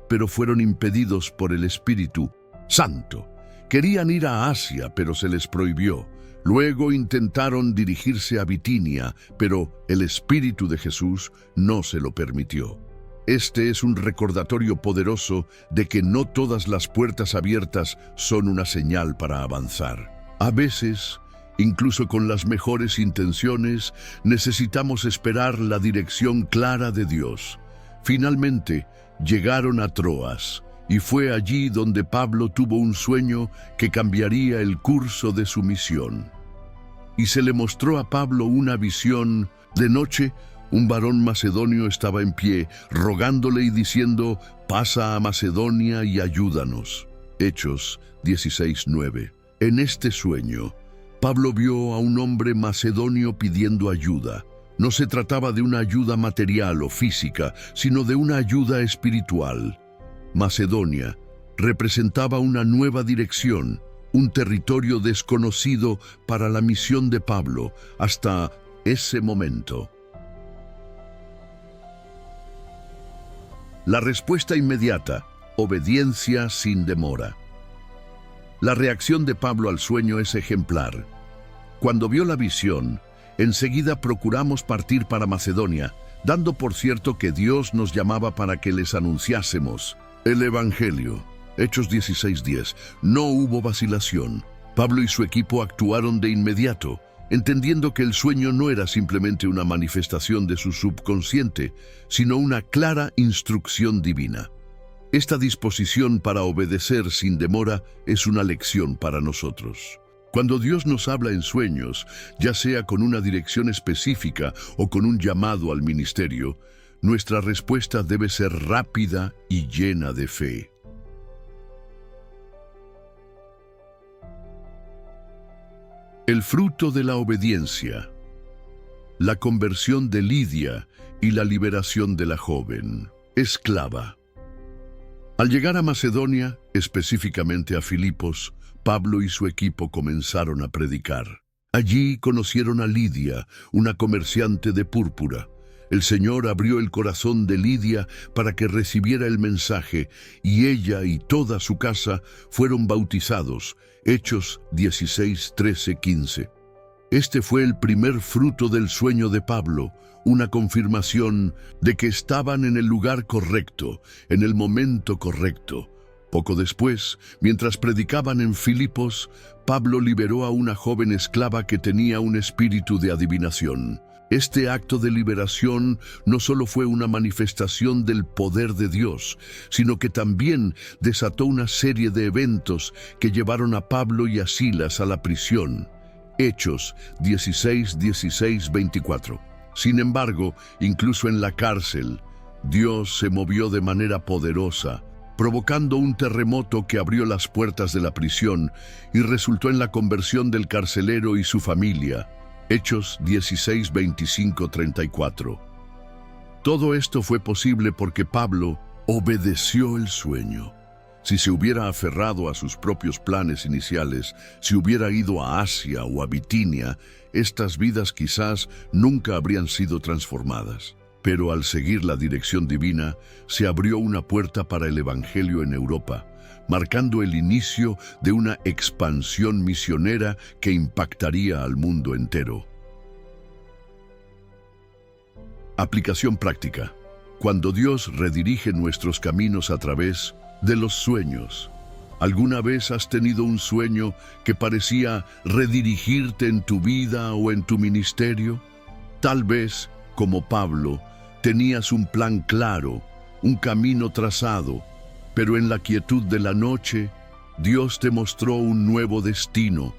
pero fueron impedidos por el Espíritu Santo. Querían ir a Asia, pero se les prohibió. Luego intentaron dirigirse a Bitinia, pero el Espíritu de Jesús no se lo permitió. Este es un recordatorio poderoso de que no todas las puertas abiertas son una señal para avanzar. A veces, incluso con las mejores intenciones, necesitamos esperar la dirección clara de Dios. Finalmente, llegaron a Troas, y fue allí donde Pablo tuvo un sueño que cambiaría el curso de su misión. Y se le mostró a Pablo una visión. De noche, un varón macedonio estaba en pie, rogándole y diciendo: «Pasa a Macedonia y ayúdanos». Hechos 16:9. En este sueño, Pablo vio a un hombre macedonio pidiendo ayuda. No se trataba de una ayuda material o física, sino de una ayuda espiritual. Macedonia representaba una nueva dirección, un territorio desconocido para la misión de Pablo hasta ese momento. La respuesta inmediata: obediencia sin demora. La reacción de Pablo al sueño es ejemplar. Cuando vio la visión, enseguida procuramos partir para Macedonia, dando por cierto que Dios nos llamaba para que les anunciásemos el Evangelio. Hechos 16:10. No hubo vacilación. Pablo y su equipo actuaron de inmediato, entendiendo que el sueño no era simplemente una manifestación de su subconsciente, sino una clara instrucción divina. Esta disposición para obedecer sin demora es una lección para nosotros. Cuando Dios nos habla en sueños, ya sea con una dirección específica o con un llamado al ministerio, nuestra respuesta debe ser rápida y llena de fe. El fruto de la obediencia. La conversión de Lidia y la liberación de la joven esclava. Al llegar a Macedonia, específicamente a Filipos, Pablo y su equipo comenzaron a predicar. Allí conocieron a Lidia, una comerciante de púrpura. El Señor abrió el corazón de Lidia para que recibiera el mensaje, y ella y toda su casa fueron bautizados. Hechos 16:13-15. Este fue el primer fruto del sueño de Pablo, una confirmación de que estaban en el lugar correcto, en el momento correcto. Poco después, mientras predicaban en Filipos, Pablo liberó a una joven esclava que tenía un espíritu de adivinación. Este acto de liberación no solo fue una manifestación del poder de Dios, sino que también desató una serie de eventos que llevaron a Pablo y a Silas a la prisión. Hechos 16:24. Sin embargo, incluso en la cárcel, Dios se movió de manera poderosa, provocando un terremoto que abrió las puertas de la prisión y resultó en la conversión del carcelero y su familia. Hechos 16:25-34. Todo esto fue posible porque Pablo obedeció el sueño. Si se hubiera aferrado a sus propios planes iniciales, si hubiera ido a Asia o a Bitinia, estas vidas quizás nunca habrían sido transformadas. Pero al seguir la dirección divina, se abrió una puerta para el Evangelio en Europa, marcando el inicio de una expansión misionera que impactaría al mundo entero. Aplicación práctica. Cuando Dios redirige nuestros caminos a través de los sueños. ¿Alguna vez has tenido un sueño que parecía redirigirte en tu vida o en tu ministerio? Tal vez, como Pablo, tenías un plan claro, un camino trazado, pero en la quietud de la noche, Dios te mostró un nuevo destino,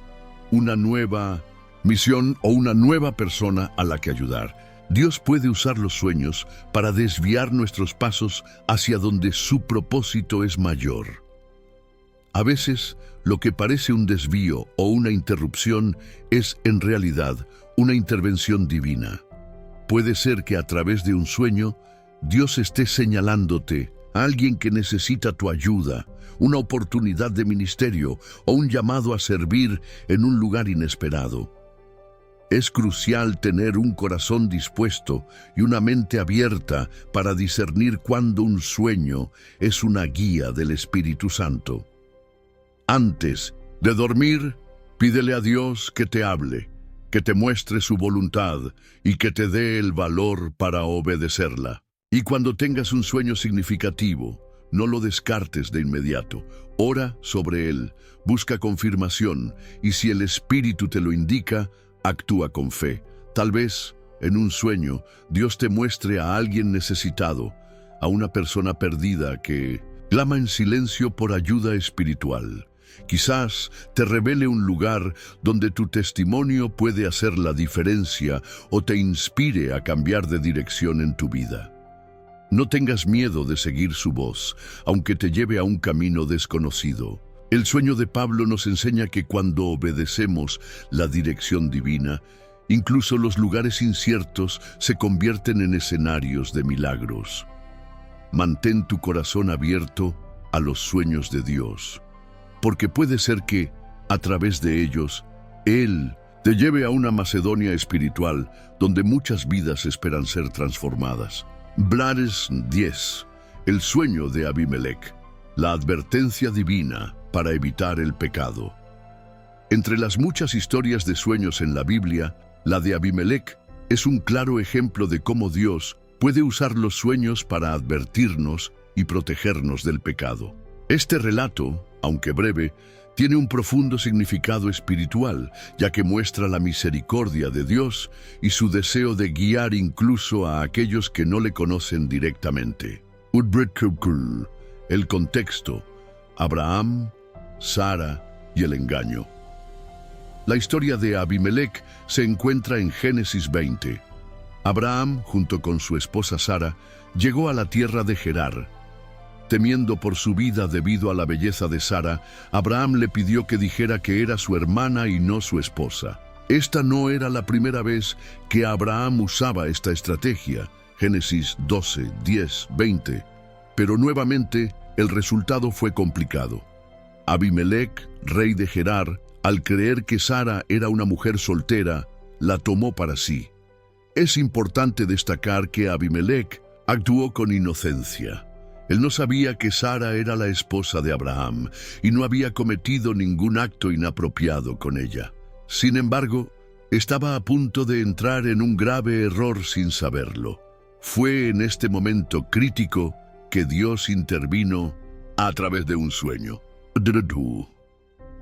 una nueva misión o una nueva persona a la que ayudar. Dios puede usar los sueños para desviar nuestros pasos hacia donde su propósito es mayor. A veces, lo que parece un desvío o una interrupción es, en realidad, una intervención divina. Puede ser que a través de un sueño, Dios esté señalándote a alguien que necesita tu ayuda, una oportunidad de ministerio o un llamado a servir en un lugar inesperado. Es crucial tener un corazón dispuesto y una mente abierta para discernir cuándo un sueño es una guía del Espíritu Santo. Antes de dormir, pídele a Dios que te hable, que te muestre su voluntad y que te dé el valor para obedecerla. Y cuando tengas un sueño significativo, no lo descartes de inmediato. Ora sobre él, busca confirmación y si el Espíritu te lo indica, actúa con fe. Tal vez, en un sueño, Dios te muestre a alguien necesitado, a una persona perdida que clama en silencio por ayuda espiritual. Quizás te revele un lugar donde tu testimonio puede hacer la diferencia o te inspire a cambiar de dirección en tu vida. No tengas miedo de seguir su voz, aunque te lleve a un camino desconocido. El sueño de Pablo nos enseña que cuando obedecemos la dirección divina, incluso los lugares inciertos se convierten en escenarios de milagros. Mantén tu corazón abierto a los sueños de Dios, porque puede ser que, a través de ellos, Él te lleve a una Macedonia espiritual donde muchas vidas esperan ser transformadas. Blares 10. El sueño de Abimelec. La advertencia divina para evitar el pecado. Entre las muchas historias de sueños en la Biblia, la de Abimelec es un claro ejemplo de cómo Dios puede usar los sueños para advertirnos y protegernos del pecado. Este relato, aunque breve, tiene un profundo significado espiritual, ya que muestra la misericordia de Dios y su deseo de guiar incluso a aquellos que no le conocen directamente. El contexto: Abraham, Sara y el engaño. La historia de Abimelec se encuentra en Génesis 20. Abraham, junto con su esposa Sara, llegó a la tierra de Gerar. Temiendo por su vida debido a la belleza de Sara, Abraham le pidió que dijera que era su hermana y no su esposa. Esta no era la primera vez que Abraham usaba esta estrategia, Génesis 12, 10, 20. Pero nuevamente, el resultado fue complicado. Abimelec, rey de Gerar, al creer que Sara era una mujer soltera, la tomó para sí. Es importante destacar que Abimelec actuó con inocencia. Él no sabía que Sara era la esposa de Abraham y no había cometido ningún acto inapropiado con ella. Sin embargo, estaba a punto de entrar en un grave error sin saberlo. Fue en este momento crítico que Dios intervino a través de un sueño.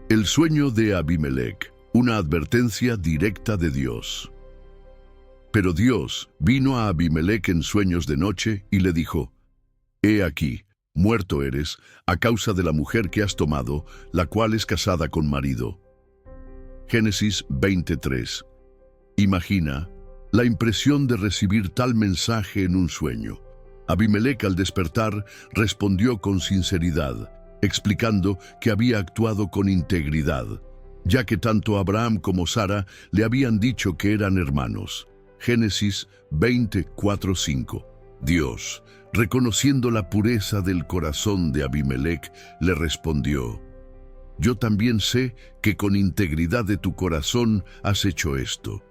El sueño de Abimelec, una advertencia directa de Dios. Pero Dios vino a Abimelec en sueños de noche y le dijo: He aquí, muerto eres a causa de la mujer que has tomado, la cual es casada con marido. Génesis 23. Imagina la impresión de recibir tal mensaje en un sueño. Abimelec, al despertar, respondió con sinceridad, explicando que había actuado con integridad, ya que tanto Abraham como Sara le habían dicho que eran hermanos. Génesis 24:5. Dios, reconociendo la pureza del corazón de Abimelec, le respondió: Yo también sé que con integridad de tu corazón has hecho esto,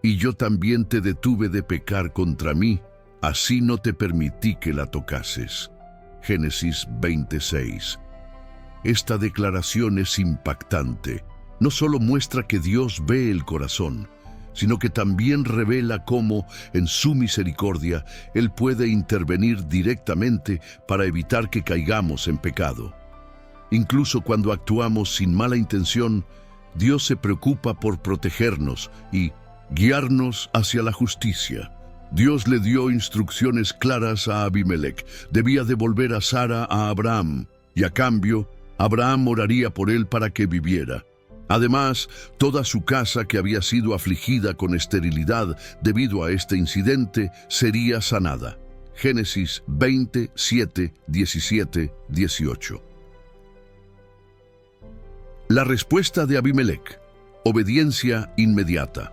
y yo también te detuve de pecar contra mí, así no te permití que la tocases. Génesis 26. Esta declaración es impactante. No solo muestra que Dios ve el corazón, sino que también revela cómo, en su misericordia, Él puede intervenir directamente para evitar que caigamos en pecado. Incluso cuando actuamos sin mala intención, Dios se preocupa por protegernos y guiarnos hacia la justicia. Dios le dio instrucciones claras a Abimelec. Debía devolver a Sara a Abraham, y a cambio, Abraham oraría por él para que viviera. Además, toda su casa, que había sido afligida con esterilidad debido a este incidente, sería sanada. Génesis 27, 17, 18. La respuesta de Abimelec: obediencia inmediata.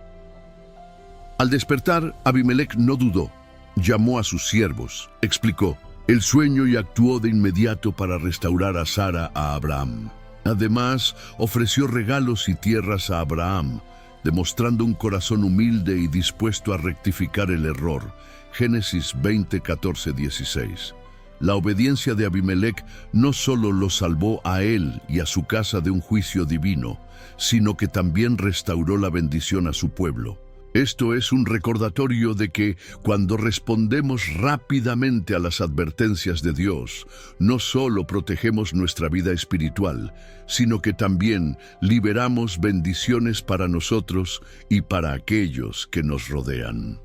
Al despertar, Abimelec no dudó. Llamó a sus siervos, explicó el sueño y actuó de inmediato para restaurar a Sara a Abraham. Además, ofreció regalos y tierras a Abraham, demostrando un corazón humilde y dispuesto a rectificar el error. Génesis 20, 14, 16. La obediencia de Abimelec no solo lo salvó a él y a su casa de un juicio divino, sino que también restauró la bendición a su pueblo. Esto es un recordatorio de que cuando respondemos rápidamente a las advertencias de Dios, no solo protegemos nuestra vida espiritual, sino que también liberamos bendiciones para nosotros y para aquellos que nos rodean.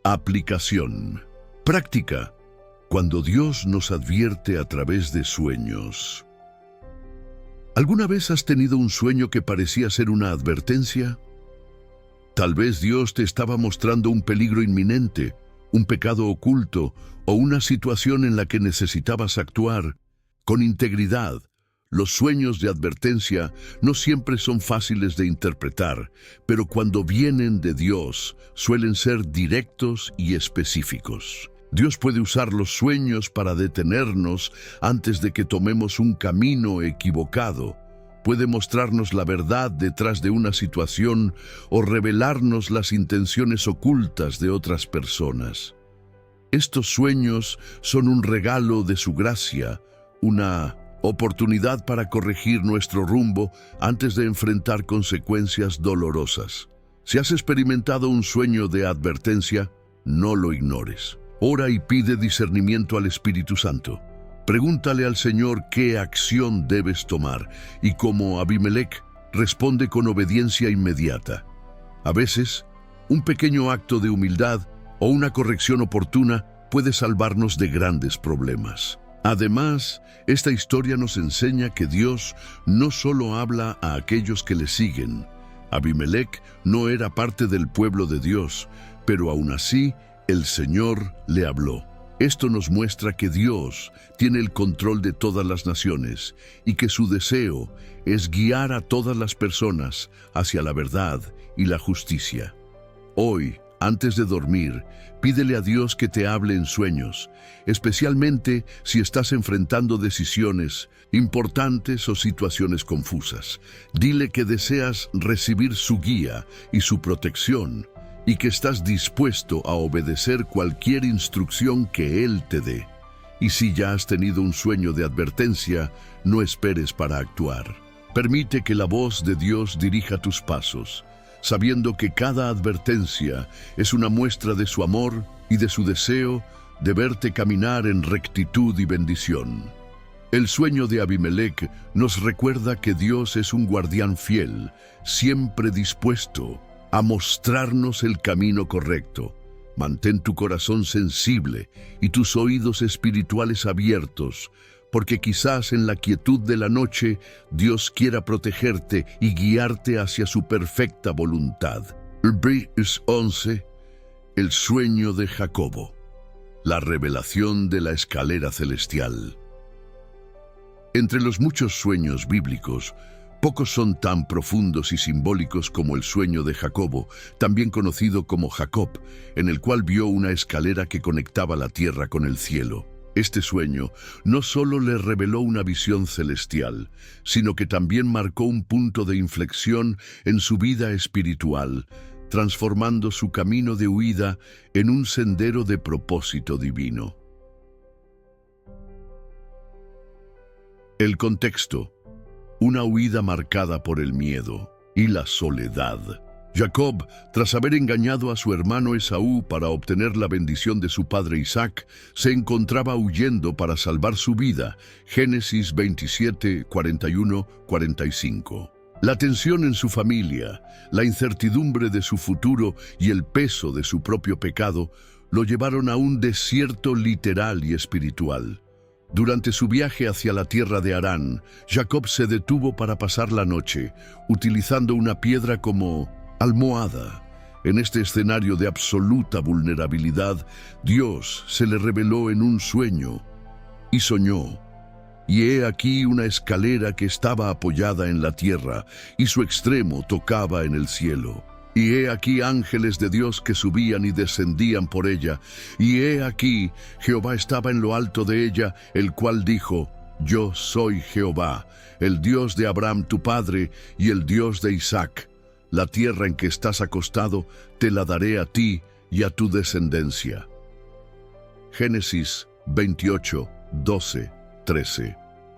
Aplicación. Práctica. Cuando Dios nos advierte a través de sueños. ¿Alguna vez has tenido un sueño que parecía ser una advertencia? Tal vez Dios te estaba mostrando un peligro inminente, un pecado oculto o una situación en la que necesitabas actuar. Con integridad, los sueños de advertencia no siempre son fáciles de interpretar, pero cuando vienen de Dios, suelen ser directos y específicos. Dios puede usar los sueños para detenernos antes de que tomemos un camino equivocado. Puede mostrarnos la verdad detrás de una situación o revelarnos las intenciones ocultas de otras personas. Estos sueños son un regalo de su gracia, una oportunidad para corregir nuestro rumbo antes de enfrentar consecuencias dolorosas. Si has experimentado un sueño de advertencia, no lo ignores. Ora y pide discernimiento al Espíritu Santo. Pregúntale al Señor qué acción debes tomar y, como Abimelec, responde con obediencia inmediata. A veces, un pequeño acto de humildad o una corrección oportuna puede salvarnos de grandes problemas. Además, esta historia nos enseña que Dios no solo habla a aquellos que le siguen. Abimelec no era parte del pueblo de Dios, pero aún así, el Señor le habló. Esto nos muestra que Dios tiene el control de todas las naciones y que su deseo es guiar a todas las personas hacia la verdad y la justicia. Hoy, antes de dormir, pídele a Dios que te hable en sueños, especialmente si estás enfrentando decisiones importantes o situaciones confusas. Dile que deseas recibir su guía y su protección, y que estás dispuesto a obedecer cualquier instrucción que Él te dé. Y si ya has tenido un sueño de advertencia, no esperes para actuar. Permite que la voz de Dios dirija tus pasos, sabiendo que cada advertencia es una muestra de su amor y de su deseo de verte caminar en rectitud y bendición. El sueño de Abimelec nos recuerda que Dios es un guardián fiel, siempre dispuesto a mostrarnos el camino correcto. Mantén tu corazón sensible y tus oídos espirituales abiertos, porque quizás en la quietud de la noche Dios quiera protegerte y guiarte hacia su perfecta voluntad. Hebreos 11, el sueño de Jacobo, la revelación de la escalera celestial. Entre los muchos sueños bíblicos, pocos son tan profundos y simbólicos como el sueño de Jacobo, también conocido como Jacob, en el cual vio una escalera que conectaba la tierra con el cielo. Este sueño no solo le reveló una visión celestial, sino que también marcó un punto de inflexión en su vida espiritual, transformando su camino de huida en un sendero de propósito divino. El contexto: una huida marcada por el miedo y la soledad. Jacob, tras haber engañado a su hermano Esaú para obtener la bendición de su padre Isaac, se encontraba huyendo para salvar su vida. Génesis 27, 41, 45. La tensión en su familia, la incertidumbre de su futuro y el peso de su propio pecado lo llevaron a un desierto literal y espiritual. Durante su viaje hacia la tierra de Harán, Jacob se detuvo para pasar la noche, utilizando una piedra como almohada. En este escenario de absoluta vulnerabilidad, Dios se le reveló en un sueño y soñó. Y he aquí una escalera que estaba apoyada en la tierra, y su extremo tocaba en el cielo. Y he aquí ángeles de Dios que subían y descendían por ella. Y he aquí Jehová estaba en lo alto de ella, el cual dijo: Yo soy Jehová, el Dios de Abraham tu padre, y el Dios de Isaac. La tierra en que estás acostado te la daré a ti y a tu descendencia. Génesis 28, 12, 13.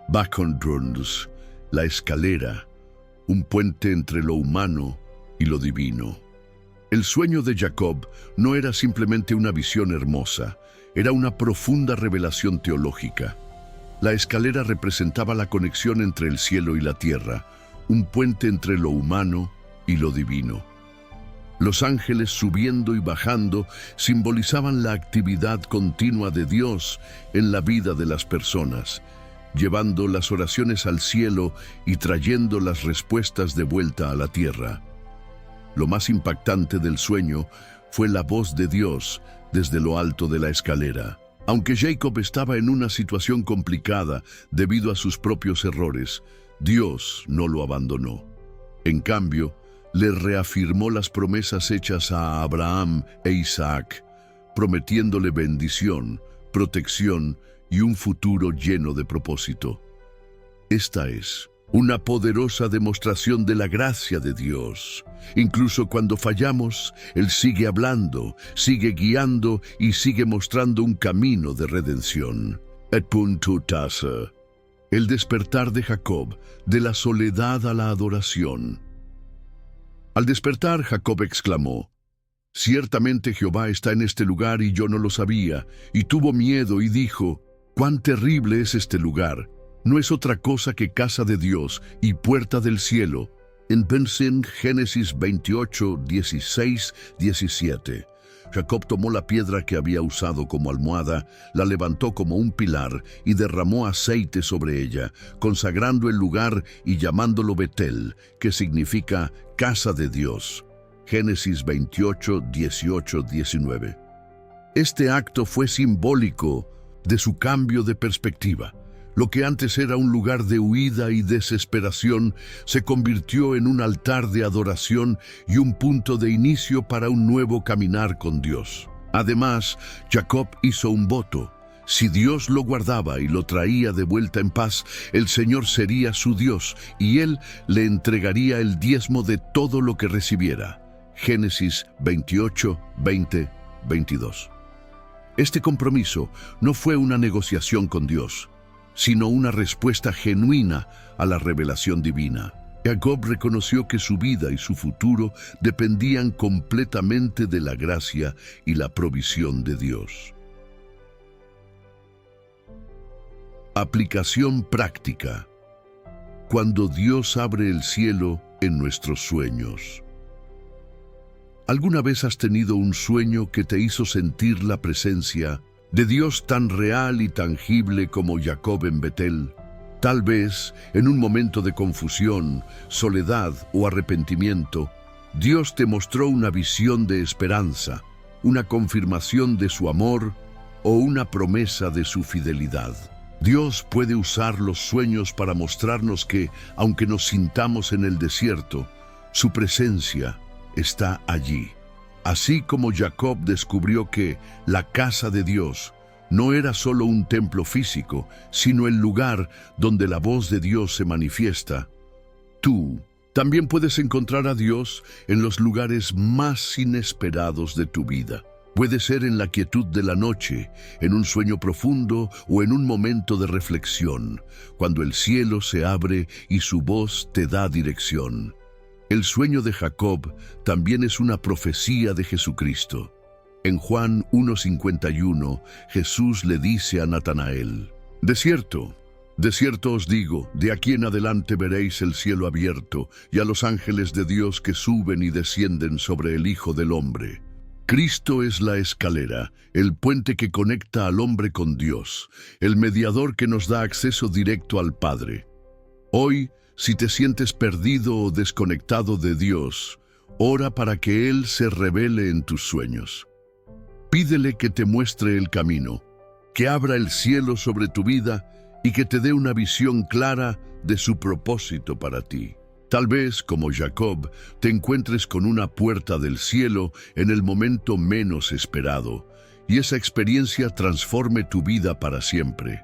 Backgrounds, la escalera, un puente entre lo humano y lo divino. El sueño de Jacob no era simplemente una visión hermosa, era una profunda revelación teológica. La escalera representaba la conexión entre el cielo y la tierra, un puente entre lo humano y lo divino. Los ángeles subiendo y bajando simbolizaban la actividad continua de Dios en la vida de las personas, llevando las oraciones al cielo y trayendo las respuestas de vuelta a la tierra. Lo más impactante del sueño fue la voz de Dios desde lo alto de la escalera. Aunque Jacob estaba en una situación complicada debido a sus propios errores, Dios no lo abandonó. En cambio, le reafirmó las promesas hechas a Abraham e Isaac, prometiéndole bendición, protección y un futuro lleno de propósito. Esta es una poderosa demostración de la gracia de Dios. Incluso cuando fallamos, Él sigue hablando, sigue guiando y sigue mostrando un camino de redención. Et punto tasa. El despertar de Jacob, de la soledad a la adoración. Al despertar, Jacob exclamó: «Ciertamente Jehová está en este lugar y yo no lo sabía», y tuvo miedo y dijo: «¡Cuán terrible es este lugar! No es otra cosa que casa de Dios y puerta del cielo». En Génesis 28, 16, 17. Jacob tomó la piedra que había usado como almohada, la levantó como un pilar y derramó aceite sobre ella, consagrando el lugar y llamándolo Betel, que significa casa de Dios. Génesis 28, 18, 19. Este acto fue simbólico de su cambio de perspectiva. Lo que antes era un lugar de huida y desesperación se convirtió en un altar de adoración y un punto de inicio para un nuevo caminar con Dios. Además, Jacob hizo un voto. Si Dios lo guardaba y lo traía de vuelta en paz, el Señor sería su Dios y Él le entregaría el diezmo de todo lo que recibiera. Génesis 28, 20, 22. Este compromiso no fue una negociación con Dios, sino una respuesta genuina a la revelación divina. Jacob reconoció que su vida y su futuro dependían completamente de la gracia y la provisión de Dios. Aplicación práctica. Cuando Dios abre el cielo en nuestros sueños. ¿Alguna vez has tenido un sueño que te hizo sentir la presencia de Dios tan real y tangible como Jacob en Betel? Tal vez, en un momento de confusión, soledad o arrepentimiento, Dios te mostró una visión de esperanza, una confirmación de su amor o una promesa de su fidelidad. Dios puede usar los sueños para mostrarnos que, aunque nos sintamos en el desierto, su presencia está allí. Así como Jacob descubrió que la casa de Dios no era solo un templo físico, sino el lugar donde la voz de Dios se manifiesta, tú también puedes encontrar a Dios en los lugares más inesperados de tu vida. Puede ser en la quietud de la noche, en un sueño profundo o en un momento de reflexión, cuando el cielo se abre y su voz te da dirección. El sueño de Jacob también es una profecía de Jesucristo. En Juan 1:51, Jesús le dice a Natanael: de cierto os digo, de aquí en adelante veréis el cielo abierto y a los ángeles de Dios que suben y descienden sobre el Hijo del Hombre. Cristo es la escalera, el puente que conecta al hombre con Dios, el mediador que nos da acceso directo al Padre. Hoy, si te sientes perdido o desconectado de Dios, ora para que Él se revele en tus sueños. Pídele que te muestre el camino, que abra el cielo sobre tu vida y que te dé una visión clara de su propósito para ti. Tal vez, como Jacob, te encuentres con una puerta del cielo en el momento menos esperado, y esa experiencia transforme tu vida para siempre.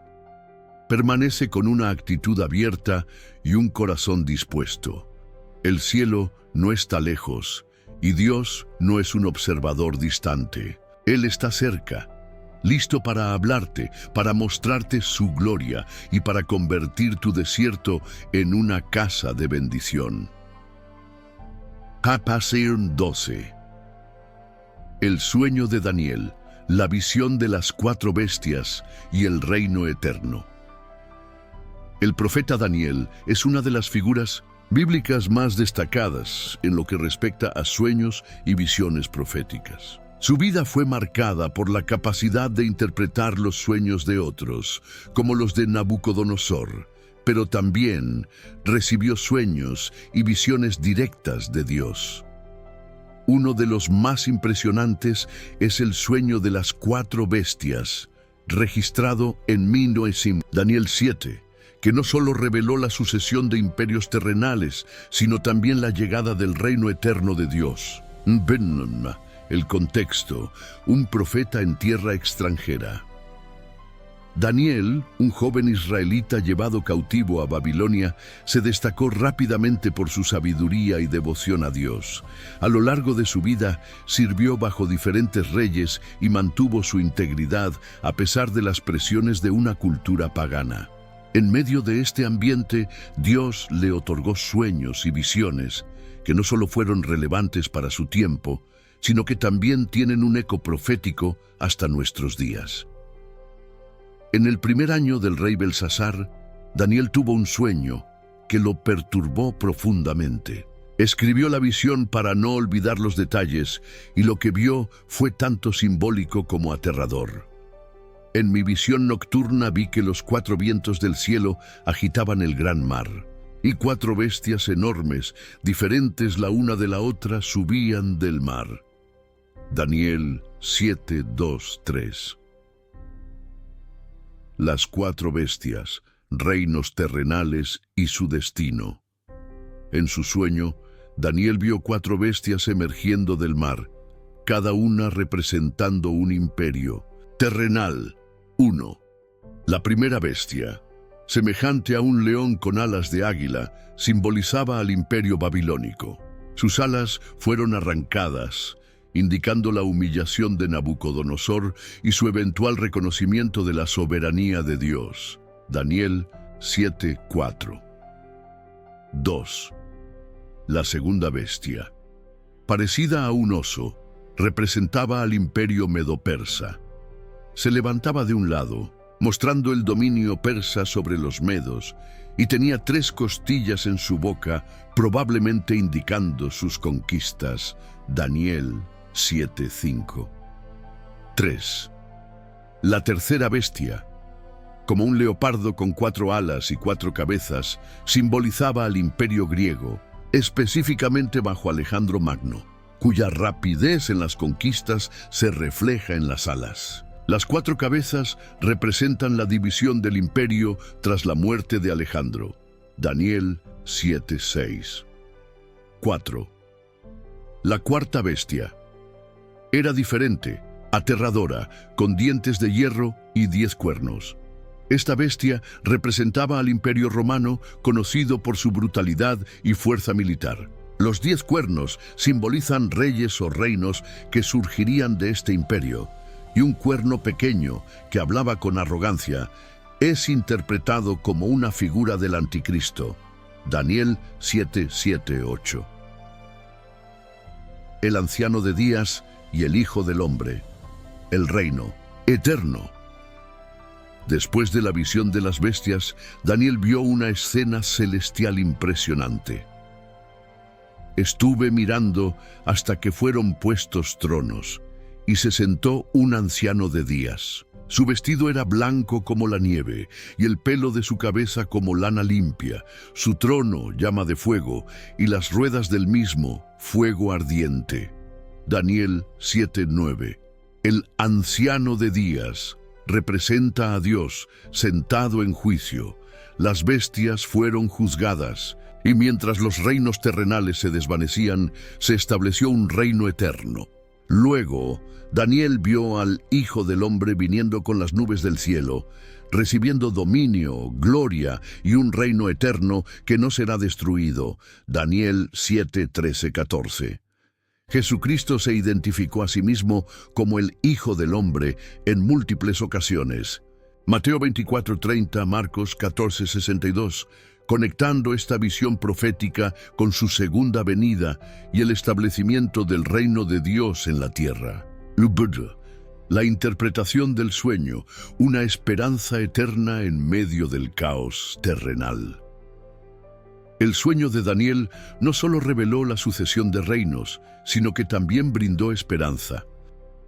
Permanece con una actitud abierta y un corazón dispuesto. El cielo no está lejos, y Dios no es un observador distante. Él está cerca, listo para hablarte, para mostrarte su gloria y para convertir tu desierto en una casa de bendición. Capasir 12. El sueño de Daniel, la visión de las 4 bestias y el reino eterno. El profeta Daniel es una de las figuras bíblicas más destacadas en lo que respecta a sueños y visiones proféticas. Su vida fue marcada por la capacidad de interpretar los sueños de otros, como los de Nabucodonosor, pero también recibió sueños y visiones directas de Dios. Uno de los más impresionantes es el sueño de las 4 bestias, registrado en Daniel 7, que no solo reveló la sucesión de imperios terrenales, sino también la llegada del reino eterno de Dios. El contexto: un profeta en tierra extranjera. Daniel, un joven israelita llevado cautivo a Babilonia, se destacó rápidamente por su sabiduría y devoción a Dios. A lo largo de su vida, sirvió bajo diferentes reyes y mantuvo su integridad a pesar de las presiones de una cultura pagana. En medio de este ambiente, Dios le otorgó sueños y visiones que no solo fueron relevantes para su tiempo, sino que también tienen un eco profético hasta nuestros días. En el primer año del rey Belsasar, Daniel tuvo un sueño que lo perturbó profundamente. Escribió la visión para no olvidar los detalles, y lo que vio fue tanto simbólico como aterrador. En mi visión nocturna vi que los 4 vientos del cielo agitaban el gran mar, y 4 bestias enormes, diferentes la una de la otra, subían del mar. Daniel 7:2-3. Las 4 bestias, reinos terrenales y su destino. En su sueño, Daniel vio 4 bestias emergiendo del mar, cada una representando un imperio. Terrenal 1. La primera bestia, semejante a un león con alas de águila, simbolizaba al imperio babilónico. Sus alas fueron arrancadas, indicando la humillación de Nabucodonosor y su eventual reconocimiento de la soberanía de Dios. Daniel 7:4. 2. La segunda bestia, parecida a un oso, representaba al imperio medo-persa. Se levantaba de un lado, mostrando el dominio persa sobre los medos, y tenía 3 costillas en su boca, probablemente indicando sus conquistas. Daniel 7:5. 3. La tercera bestia, como un leopardo con 4 alas y 4 cabezas, simbolizaba al imperio griego, específicamente bajo Alejandro Magno, cuya rapidez en las conquistas se refleja en las alas. Las 4 cabezas representan la división del imperio tras la muerte de Alejandro. Daniel 7:6. 4. La cuarta bestia era diferente, aterradora, con dientes de hierro y 10 cuernos. Esta bestia representaba al imperio romano, conocido por su brutalidad y fuerza militar. Los 10 cuernos simbolizan reyes o reinos que surgirían de este imperio, y un cuerno pequeño, que hablaba con arrogancia, es interpretado como una figura del anticristo. Daniel 7:7-8. El anciano de días y el Hijo del Hombre, el reino eterno. Después de la visión de las bestias, Daniel vio una escena celestial impresionante. Estuve mirando hasta que fueron puestos tronos, y se sentó un anciano de días. Su vestido era blanco como la nieve, y el pelo de su cabeza como lana limpia. Su trono, llama de fuego, y las ruedas del mismo, fuego ardiente. Daniel 7:9. El anciano de días representa a Dios sentado en juicio. Las bestias fueron juzgadas, y mientras los reinos terrenales se desvanecían, se estableció un reino eterno. Luego, Daniel vio al Hijo del Hombre viniendo con las nubes del cielo, recibiendo dominio, gloria y un reino eterno que no será destruido. Daniel 7:13-14. Jesucristo se identificó a sí mismo como el Hijo del Hombre en múltiples ocasiones. Mateo 24:30, Marcos 14:62, conectando esta visión profética con su segunda venida y el establecimiento del reino de Dios en la tierra. La interpretación del sueño, una esperanza eterna en medio del caos terrenal. El sueño de Daniel no solo reveló la sucesión de reinos, sino que también brindó esperanza.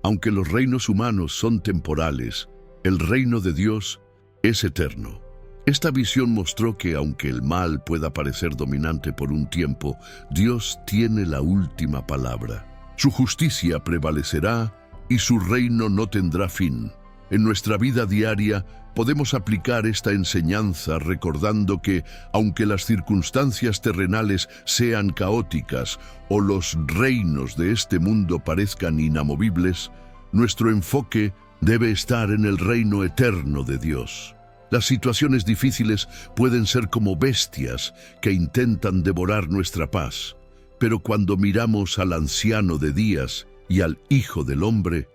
Aunque los reinos humanos son temporales, el reino de Dios es eterno. Esta visión mostró que aunque el mal pueda parecer dominante por un tiempo, Dios tiene la última palabra. Su justicia prevalecerá y su reino no tendrá fin. En nuestra vida diaria podemos aplicar esta enseñanza recordando que, aunque las circunstancias terrenales sean caóticas o los reinos de este mundo parezcan inamovibles, nuestro enfoque debe estar en el reino eterno de Dios. Las situaciones difíciles pueden ser como bestias que intentan devorar nuestra paz, pero cuando miramos al anciano de días y al Hijo del Hombre,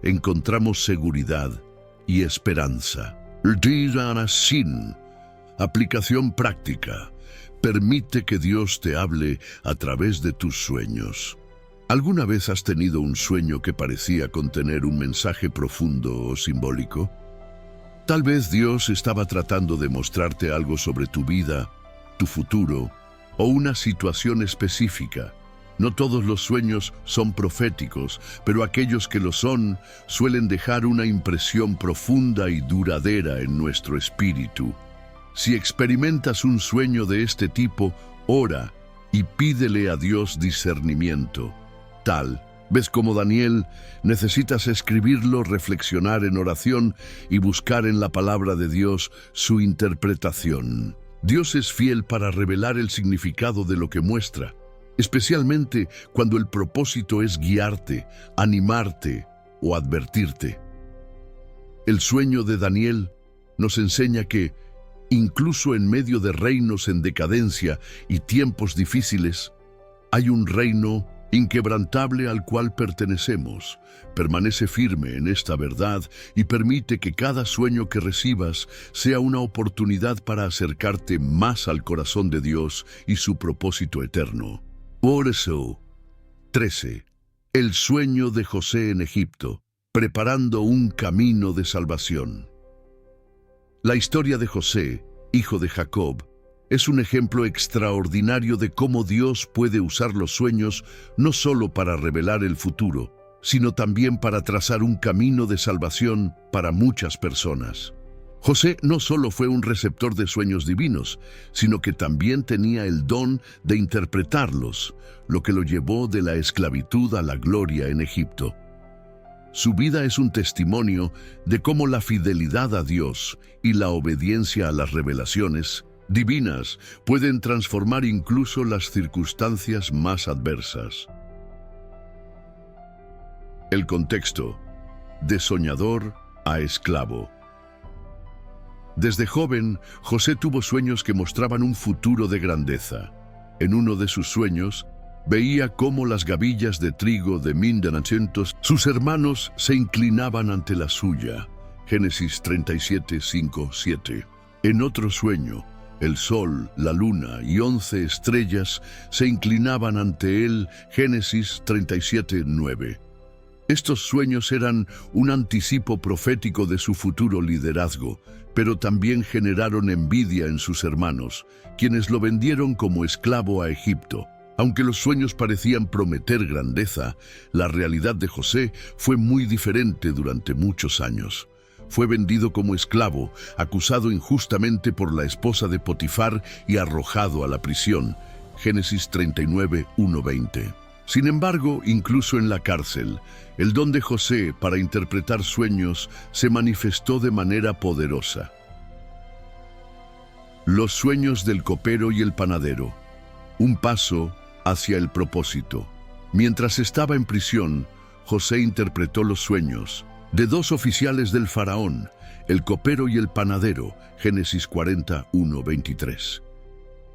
encontramos seguridad y esperanza. Sin aplicación práctica. Permite que Dios te hable a través de tus sueños. ¿Alguna vez has tenido un sueño que parecía contener un mensaje profundo o simbólico? Tal vez Dios estaba tratando de mostrarte algo sobre tu vida, tu futuro o una situación específica. No todos los sueños son proféticos, pero aquellos que lo son suelen dejar una impresión profunda y duradera en nuestro espíritu. Si experimentas un sueño de este tipo, ora y pídele a Dios discernimiento. Tal vez como Daniel, necesitas escribirlo, reflexionar en oración y buscar en la palabra de Dios su interpretación. Dios es fiel para revelar el significado de lo que muestra, especialmente cuando el propósito es guiarte, animarte o advertirte. El sueño de Daniel nos enseña que, incluso en medio de reinos en decadencia y tiempos difíciles, hay un reino inquebrantable al cual pertenecemos. Permanece firme en esta verdad y permite que cada sueño que recibas sea una oportunidad para acercarte más al corazón de Dios y su propósito eterno. Por eso, 13. El sueño de José en Egipto, preparando un camino de salvación. La historia de José, hijo de Jacob, es un ejemplo extraordinario de cómo Dios puede usar los sueños no solo para revelar el futuro, sino también para trazar un camino de salvación para muchas personas. José no solo fue un receptor de sueños divinos, sino que también tenía el don de interpretarlos, lo que lo llevó de la esclavitud a la gloria en Egipto. Su vida es un testimonio de cómo la fidelidad a Dios y la obediencia a las revelaciones divinas pueden transformar incluso las circunstancias más adversas. El contexto: de soñador a esclavo. Desde joven, José tuvo sueños que mostraban un futuro de grandeza. En uno de sus sueños, veía cómo las gavillas de trigo de Mindanacentos, sus hermanos, se inclinaban ante la suya. Génesis 37, 5, 7. En otro sueño, el sol, la luna y 11 estrellas se inclinaban ante él. Génesis 37, 9. Estos sueños eran un anticipo profético de su futuro liderazgo, pero también generaron envidia en sus hermanos, quienes lo vendieron como esclavo a Egipto. Aunque los sueños parecían prometer grandeza, la realidad de José fue muy diferente durante muchos años. Fue vendido como esclavo, acusado injustamente por la esposa de Potifar y arrojado a la prisión. Génesis 39, 1-20. Sin embargo, incluso en la cárcel, el don de José para interpretar sueños se manifestó de manera poderosa. Los sueños del copero y el panadero. Un paso hacia el propósito. Mientras estaba en prisión, José interpretó los sueños de dos oficiales del faraón, el copero y el panadero. Génesis 40, 1-23.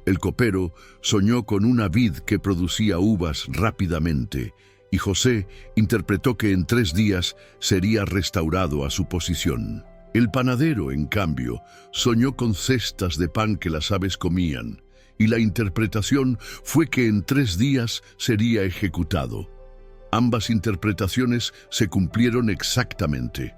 El copero soñó con una vid que producía uvas rápidamente, y José interpretó que en 3 días sería restaurado a su posición. El panadero, en cambio, soñó con cestas de pan que las aves comían, y la interpretación fue que en 3 días sería ejecutado. Ambas interpretaciones se cumplieron exactamente.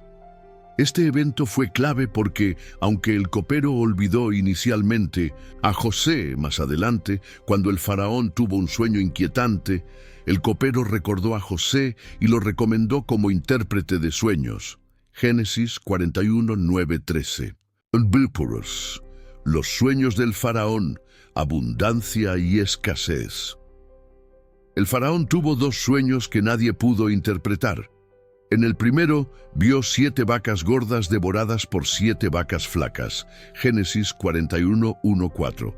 Este evento fue clave porque, aunque el copero olvidó inicialmente a José más adelante, cuando el faraón tuvo un sueño inquietante, el copero recordó a José y lo recomendó como intérprete de sueños. Génesis 41, 9-13. Los sueños del faraón, abundancia y escasez. El faraón tuvo 2 sueños que nadie pudo interpretar. En el primero, vio 7 vacas gordas devoradas por 7 vacas flacas. Génesis 41, 1-4.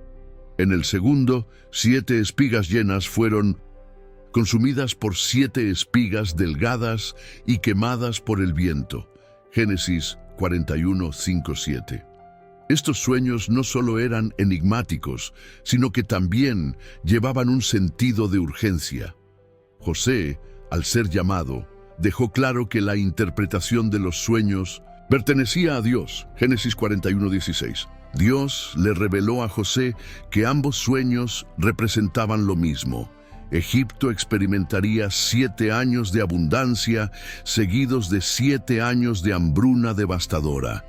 En el segundo, 7 espigas llenas fueron consumidas por 7 espigas delgadas y quemadas por el viento. Génesis 41, 5-7. Estos sueños no solo eran enigmáticos, sino que también llevaban un sentido de urgencia. José, al ser llamado, dejó claro que la interpretación de los sueños pertenecía a Dios. Génesis 41, 16. Dios le reveló a José que ambos sueños representaban lo mismo. Egipto experimentaría 7 años de abundancia, seguidos de 7 años de hambruna devastadora.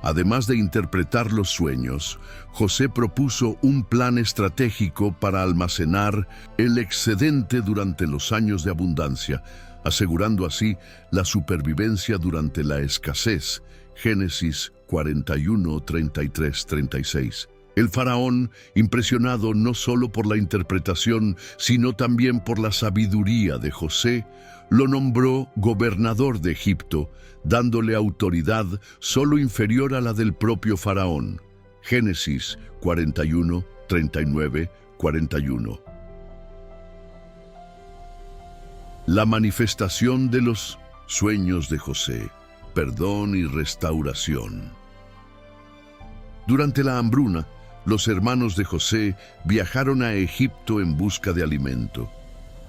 Además de interpretar los sueños, José propuso un plan estratégico para almacenar el excedente durante los años de abundancia, asegurando así la supervivencia durante la escasez. Génesis 41, 33, 36. El faraón, impresionado no solo por la interpretación, sino también por la sabiduría de José, lo nombró gobernador de Egipto, dándole autoridad solo inferior a la del propio faraón. Génesis 41, 39, 41. La manifestación de los sueños de José, perdón y restauración. Durante la hambruna, los hermanos de José viajaron a Egipto en busca de alimento.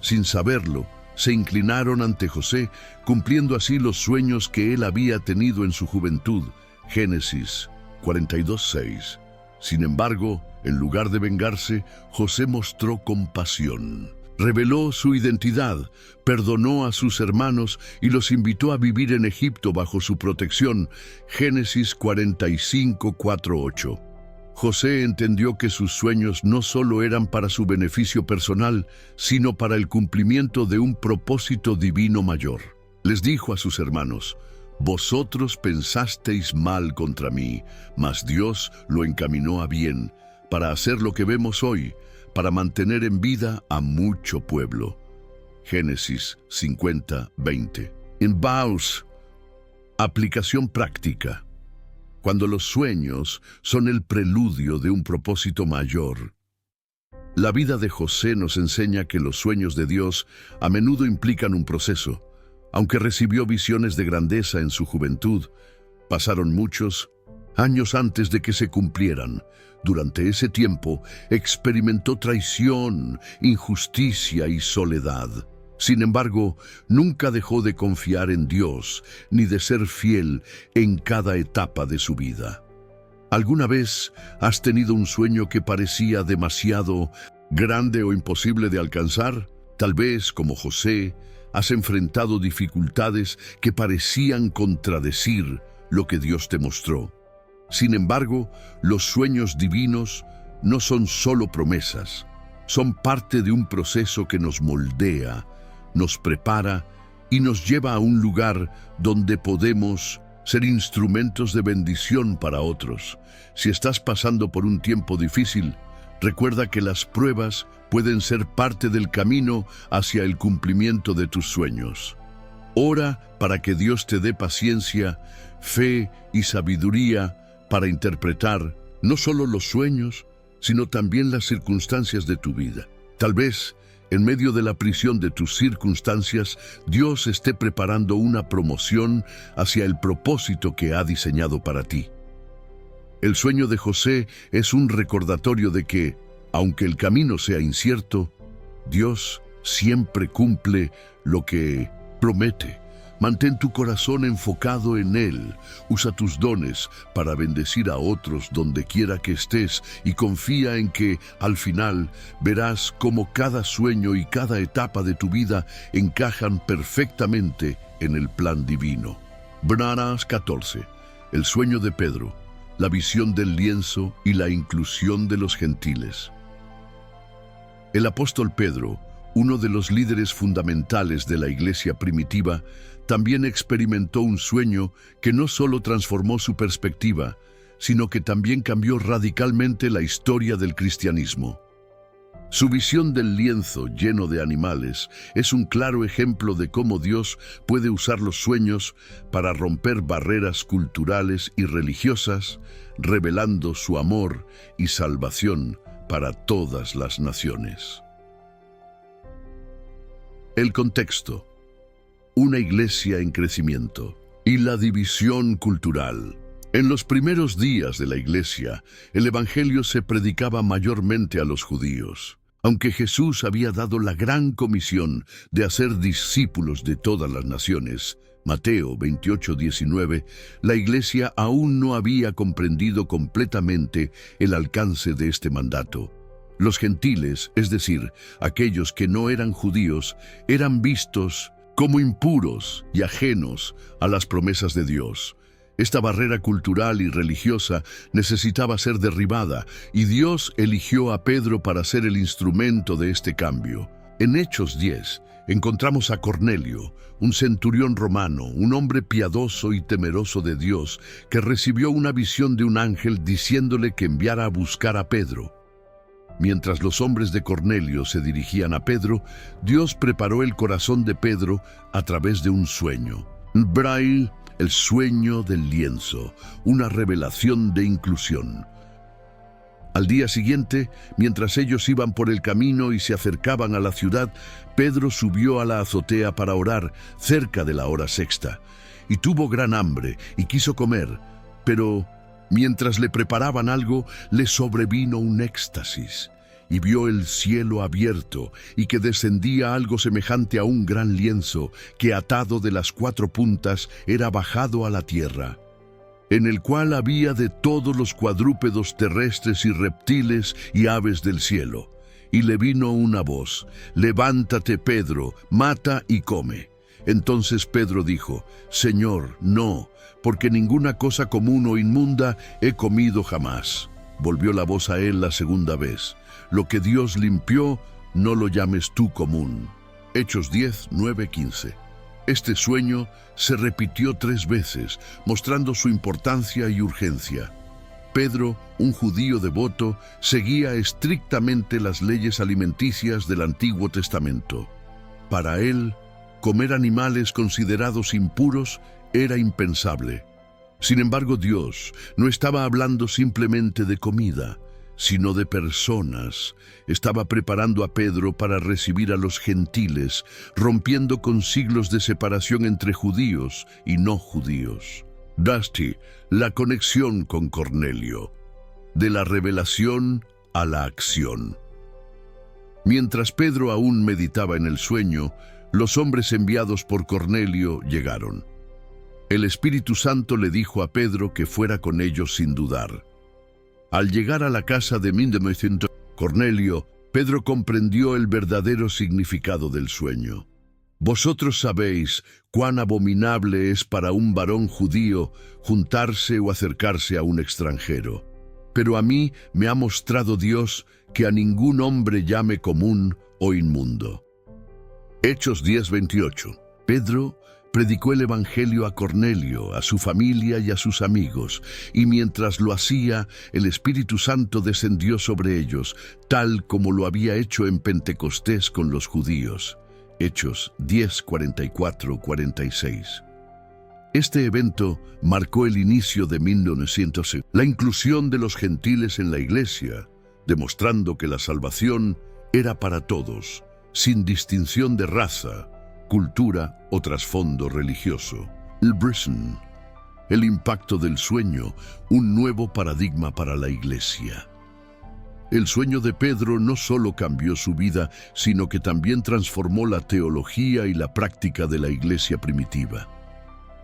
Sin saberlo, se inclinaron ante José, cumpliendo así los sueños que él había tenido en su juventud. Génesis 42:6. Sin embargo, en lugar de vengarse, José mostró compasión. Reveló su identidad, perdonó a sus hermanos y los invitó a vivir en Egipto bajo su protección. Génesis 45, 4, 8. José entendió que sus sueños no solo eran para su beneficio personal, sino para el cumplimiento de un propósito divino mayor. Les dijo a sus hermanos: «Vosotros pensasteis mal contra mí, mas Dios lo encaminó a bien, para hacer lo que vemos hoy, para mantener en vida a mucho pueblo». Génesis 50, 20. En Baus, aplicación práctica. Cuando los sueños son el preludio de un propósito mayor. La vida de José nos enseña que los sueños de Dios a menudo implican un proceso. Aunque recibió visiones de grandeza en su juventud, pasaron muchos años antes de que se cumplieran. Durante ese tiempo experimentó traición, injusticia y soledad. Sin embargo, nunca dejó de confiar en Dios ni de ser fiel en cada etapa de su vida. ¿Alguna vez has tenido un sueño que parecía demasiado grande o imposible de alcanzar? Tal vez, como José, has enfrentado dificultades que parecían contradecir lo que Dios te mostró. Sin embargo, los sueños divinos no son solo promesas, son parte de un proceso que nos moldea, nos prepara y nos lleva a un lugar donde podemos ser instrumentos de bendición para otros. Si estás pasando por un tiempo difícil, recuerda que las pruebas pueden ser parte del camino hacia el cumplimiento de tus sueños. Ora para que Dios te dé paciencia, fe y sabiduría para interpretar no solo los sueños, sino también las circunstancias de tu vida. Tal vez, en medio de la prisión de tus circunstancias, Dios esté preparando una promoción hacia el propósito que ha diseñado para ti. El sueño de José es un recordatorio de que, aunque el camino sea incierto, Dios siempre cumple lo que promete. Mantén tu corazón enfocado en Él. Usa tus dones para bendecir a otros donde quiera que estés y confía en que, al final, verás cómo cada sueño y cada etapa de tu vida encajan perfectamente en el plan divino. Branas 14. El sueño de Pedro, la visión del lienzo y la inclusión de los gentiles. El apóstol Pedro, uno de los líderes fundamentales de la iglesia primitiva, también experimentó un sueño que no solo transformó su perspectiva, sino que también cambió radicalmente la historia del cristianismo. Su visión del lienzo lleno de animales es un claro ejemplo de cómo Dios puede usar los sueños para romper barreras culturales y religiosas, revelando su amor y salvación para todas las naciones. El contexto: una iglesia en crecimiento y la división cultural. En los primeros días de la iglesia, el evangelio se predicaba mayormente a los judíos. Aunque Jesús había dado la gran comisión de hacer discípulos de todas las naciones, Mateo 28:19, la iglesia aún no había comprendido completamente el alcance de este mandato. Los gentiles, es decir, aquellos que no eran judíos, eran vistos como impuros y ajenos a las promesas de Dios. Esta barrera cultural y religiosa necesitaba ser derribada, y Dios eligió a Pedro para ser el instrumento de este cambio. En Hechos 10 encontramos a Cornelio, un centurión romano, un hombre piadoso y temeroso de Dios, que recibió una visión de un ángel diciéndole que enviara a buscar a Pedro. Mientras los hombres de Cornelio se dirigían a Pedro, Dios preparó el corazón de Pedro a través de un sueño. Braille, el sueño del lienzo, una revelación de inclusión. Al día siguiente, mientras ellos iban por el camino y se acercaban a la ciudad, Pedro subió a la azotea para orar cerca de la hora sexta, y tuvo gran hambre y quiso comer, pero mientras le preparaban algo, le sobrevino un éxtasis, y vio el cielo abierto y que descendía algo semejante a un gran lienzo que, atado de las 4 puntas, era bajado a la tierra, en el cual había de todos los cuadrúpedos terrestres y reptiles y aves del cielo. Y le vino una voz: «Levántate, Pedro, mata y come». Entonces Pedro dijo: «Señor, no, porque ninguna cosa común o inmunda he comido jamás». Volvió la voz a él la segunda vez: «Lo que Dios limpió, no lo llames tú común». Hechos 10, 9, 15. Este sueño se repitió 3 veces, mostrando su importancia y urgencia. Pedro, un judío devoto, seguía estrictamente las leyes alimenticias del Antiguo Testamento. Para él, comer animales considerados impuros era impensable. Sin embargo, Dios no estaba hablando simplemente de comida, sino de personas. Estaba preparando a Pedro para recibir a los gentiles, rompiendo con siglos de separación entre judíos y no judíos. Dusty, la conexión con Cornelio. De la revelación a la acción. Mientras Pedro aún meditaba en el sueño, los hombres enviados por Cornelio llegaron. El Espíritu Santo le dijo a Pedro que fuera con ellos sin dudar. Al llegar a la casa de Cornelio, Pedro comprendió el verdadero significado del sueño. «Vosotros sabéis cuán abominable es para un varón judío juntarse o acercarse a un extranjero. Pero a mí me ha mostrado Dios que a ningún hombre llame común o inmundo». Hechos 10:28. Pedro predicó el Evangelio a Cornelio, a su familia y a sus amigos, y mientras lo hacía, el Espíritu Santo descendió sobre ellos, tal como lo había hecho en Pentecostés con los judíos. Hechos 10:44-46. Este evento marcó el inicio de 1900, la inclusión de los gentiles en la iglesia, demostrando que la salvación era para todos, sin distinción de raza, cultura o trasfondo religioso. El impacto del sueño, un nuevo paradigma para la iglesia. El sueño de Pedro no solo cambió su vida, sino que también transformó la teología y la práctica de la iglesia primitiva.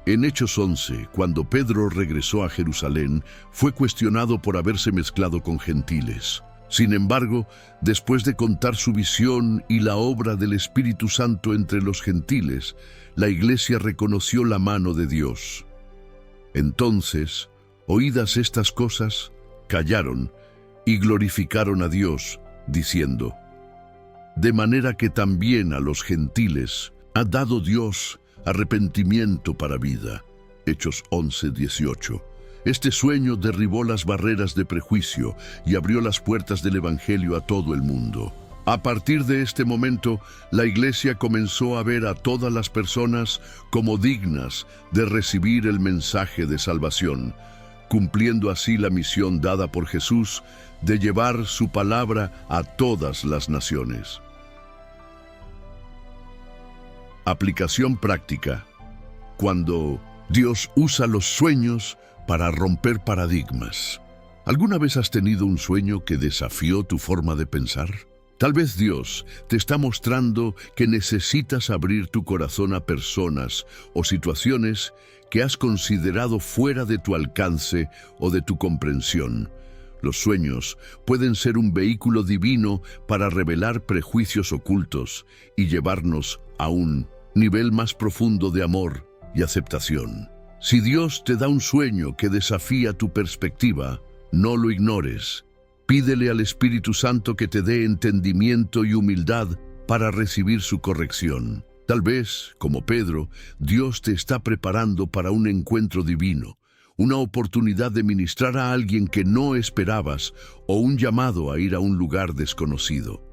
En Hechos 11, cuando Pedro regresó a Jerusalén, fue cuestionado por haberse mezclado con gentiles. Sin embargo, después de contar su visión y la obra del Espíritu Santo entre los gentiles, la iglesia reconoció la mano de Dios. Entonces, oídas estas cosas, callaron y glorificaron a Dios, diciendo: «De manera que también a los gentiles ha dado Dios arrepentimiento para vida». Hechos 11:18. Este sueño derribó las barreras de prejuicio y abrió las puertas del Evangelio a todo el mundo. A partir de este momento, la iglesia comenzó a ver a todas las personas como dignas de recibir el mensaje de salvación, cumpliendo así la misión dada por Jesús de llevar su palabra a todas las naciones. Aplicación práctica. Cuando Dios usa los sueños para romper paradigmas. ¿Alguna vez has tenido un sueño que desafió tu forma de pensar? Tal vez Dios te está mostrando que necesitas abrir tu corazón a personas o situaciones que has considerado fuera de tu alcance o de tu comprensión. Los sueños pueden ser un vehículo divino para revelar prejuicios ocultos y llevarnos a un nivel más profundo de amor y aceptación. Si Dios te da un sueño que desafía tu perspectiva, no lo ignores. Pídele al Espíritu Santo que te dé entendimiento y humildad para recibir su corrección. Tal vez, como Pedro, Dios te está preparando para un encuentro divino, una oportunidad de ministrar a alguien que no esperabas o un llamado a ir a un lugar desconocido.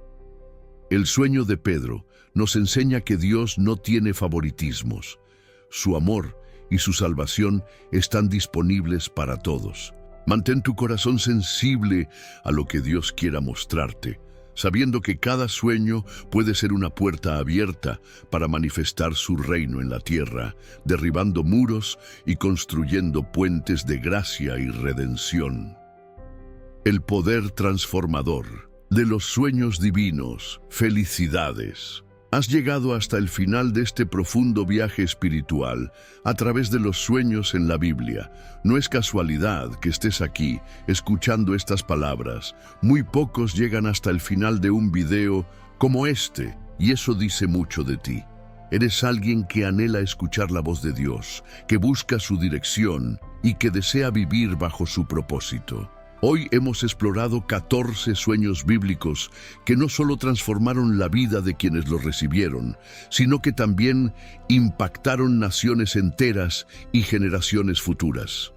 El sueño de Pedro nos enseña que Dios no tiene favoritismos. Su amor y su salvación están disponibles para todos. Mantén tu corazón sensible a lo que Dios quiera mostrarte, sabiendo que cada sueño puede ser una puerta abierta para manifestar su reino en la tierra, derribando muros y construyendo puentes de gracia y redención. El poder transformador de los sueños divinos. Felicidades. Has llegado hasta el final de este profundo viaje espiritual a través de los sueños en la Biblia. No es casualidad que estés aquí escuchando estas palabras. Muy pocos llegan hasta el final de un video como este, y eso dice mucho de ti. Eres alguien que anhela escuchar la voz de Dios, que busca su dirección y que desea vivir bajo su propósito. Hoy hemos explorado 14 sueños bíblicos que no solo transformaron la vida de quienes los recibieron, sino que también impactaron naciones enteras y generaciones futuras.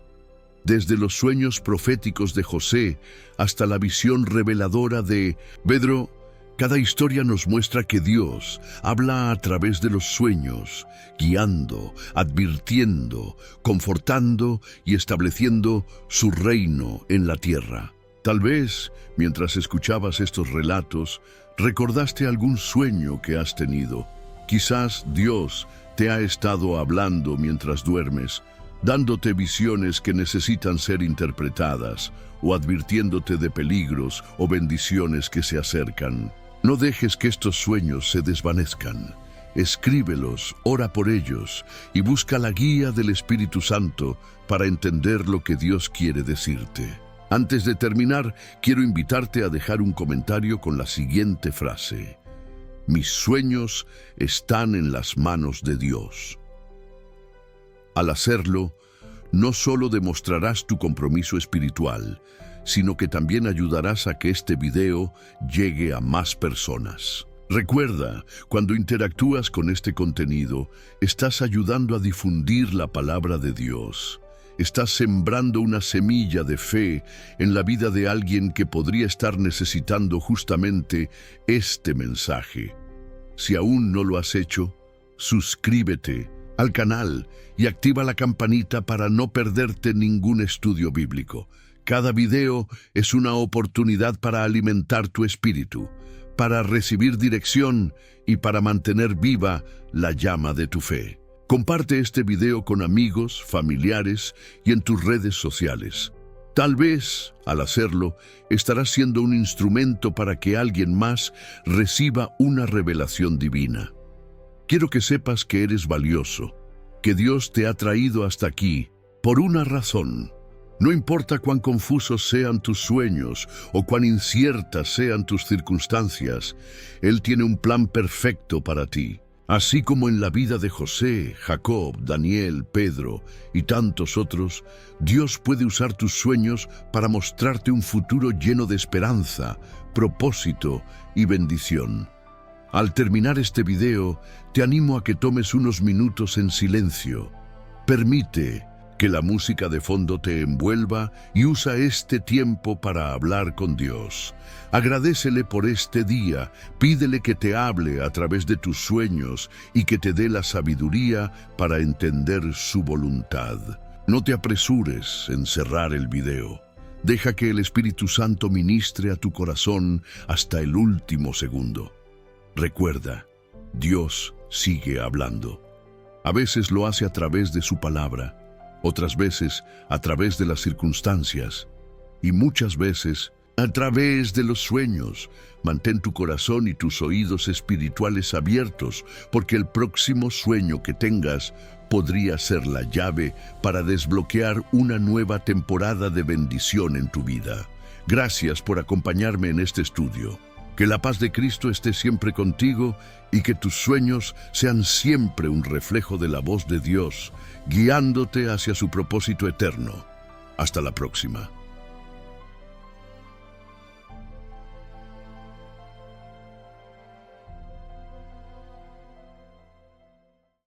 Desde los sueños proféticos de José hasta la visión reveladora de Pedro, cada historia nos muestra que Dios habla a través de los sueños, guiando, advirtiendo, confortando y estableciendo su reino en la tierra. Tal vez, mientras escuchabas estos relatos, recordaste algún sueño que has tenido. Quizás Dios te ha estado hablando mientras duermes, dándote visiones que necesitan ser interpretadas o advirtiéndote de peligros o bendiciones que se acercan. No dejes que estos sueños se desvanezcan. Escríbelos, ora por ellos y busca la guía del Espíritu Santo para entender lo que Dios quiere decirte. Antes de terminar, quiero invitarte a dejar un comentario con la siguiente frase: mis sueños están en las manos de Dios. Al hacerlo, no solo demostrarás tu compromiso espiritual, sino que también ayudarás a que este video llegue a más personas. Recuerda, cuando interactúas con este contenido, estás ayudando a difundir la palabra de Dios. Estás sembrando una semilla de fe en la vida de alguien que podría estar necesitando justamente este mensaje. Si aún no lo has hecho, suscríbete al canal y activa la campanita para no perderte ningún estudio bíblico. Cada video es una oportunidad para alimentar tu espíritu, para recibir dirección y para mantener viva la llama de tu fe. Comparte este video con amigos, familiares y en tus redes sociales. Tal vez, al hacerlo, estarás siendo un instrumento para que alguien más reciba una revelación divina. Quiero que sepas que eres valioso, que Dios te ha traído hasta aquí por una razón. No importa cuán confusos sean tus sueños o cuán inciertas sean tus circunstancias, Él tiene un plan perfecto para ti. Así como en la vida de José, Jacob, Daniel, Pedro y tantos otros, Dios puede usar tus sueños para mostrarte un futuro lleno de esperanza, propósito y bendición. Al terminar este video, te animo a que tomes unos minutos en silencio. Permite que la música de fondo te envuelva y usa este tiempo para hablar con Dios. Agradécele por este día, pídele que te hable a través de tus sueños y que te dé la sabiduría para entender su voluntad. No te apresures en cerrar el video. Deja que el Espíritu Santo ministre a tu corazón hasta el último segundo. Recuerda, Dios sigue hablando. A veces lo hace a través de su palabra, otras veces a través de las circunstancias y muchas veces a través de los sueños. Mantén tu corazón y tus oídos espirituales abiertos, porque el próximo sueño que tengas podría ser la llave para desbloquear una nueva temporada de bendición en tu vida. Gracias por acompañarme en este estudio. Que la paz de Cristo esté siempre contigo y que tus sueños sean siempre un reflejo de la voz de Dios, guiándote hacia su propósito eterno. Hasta la próxima.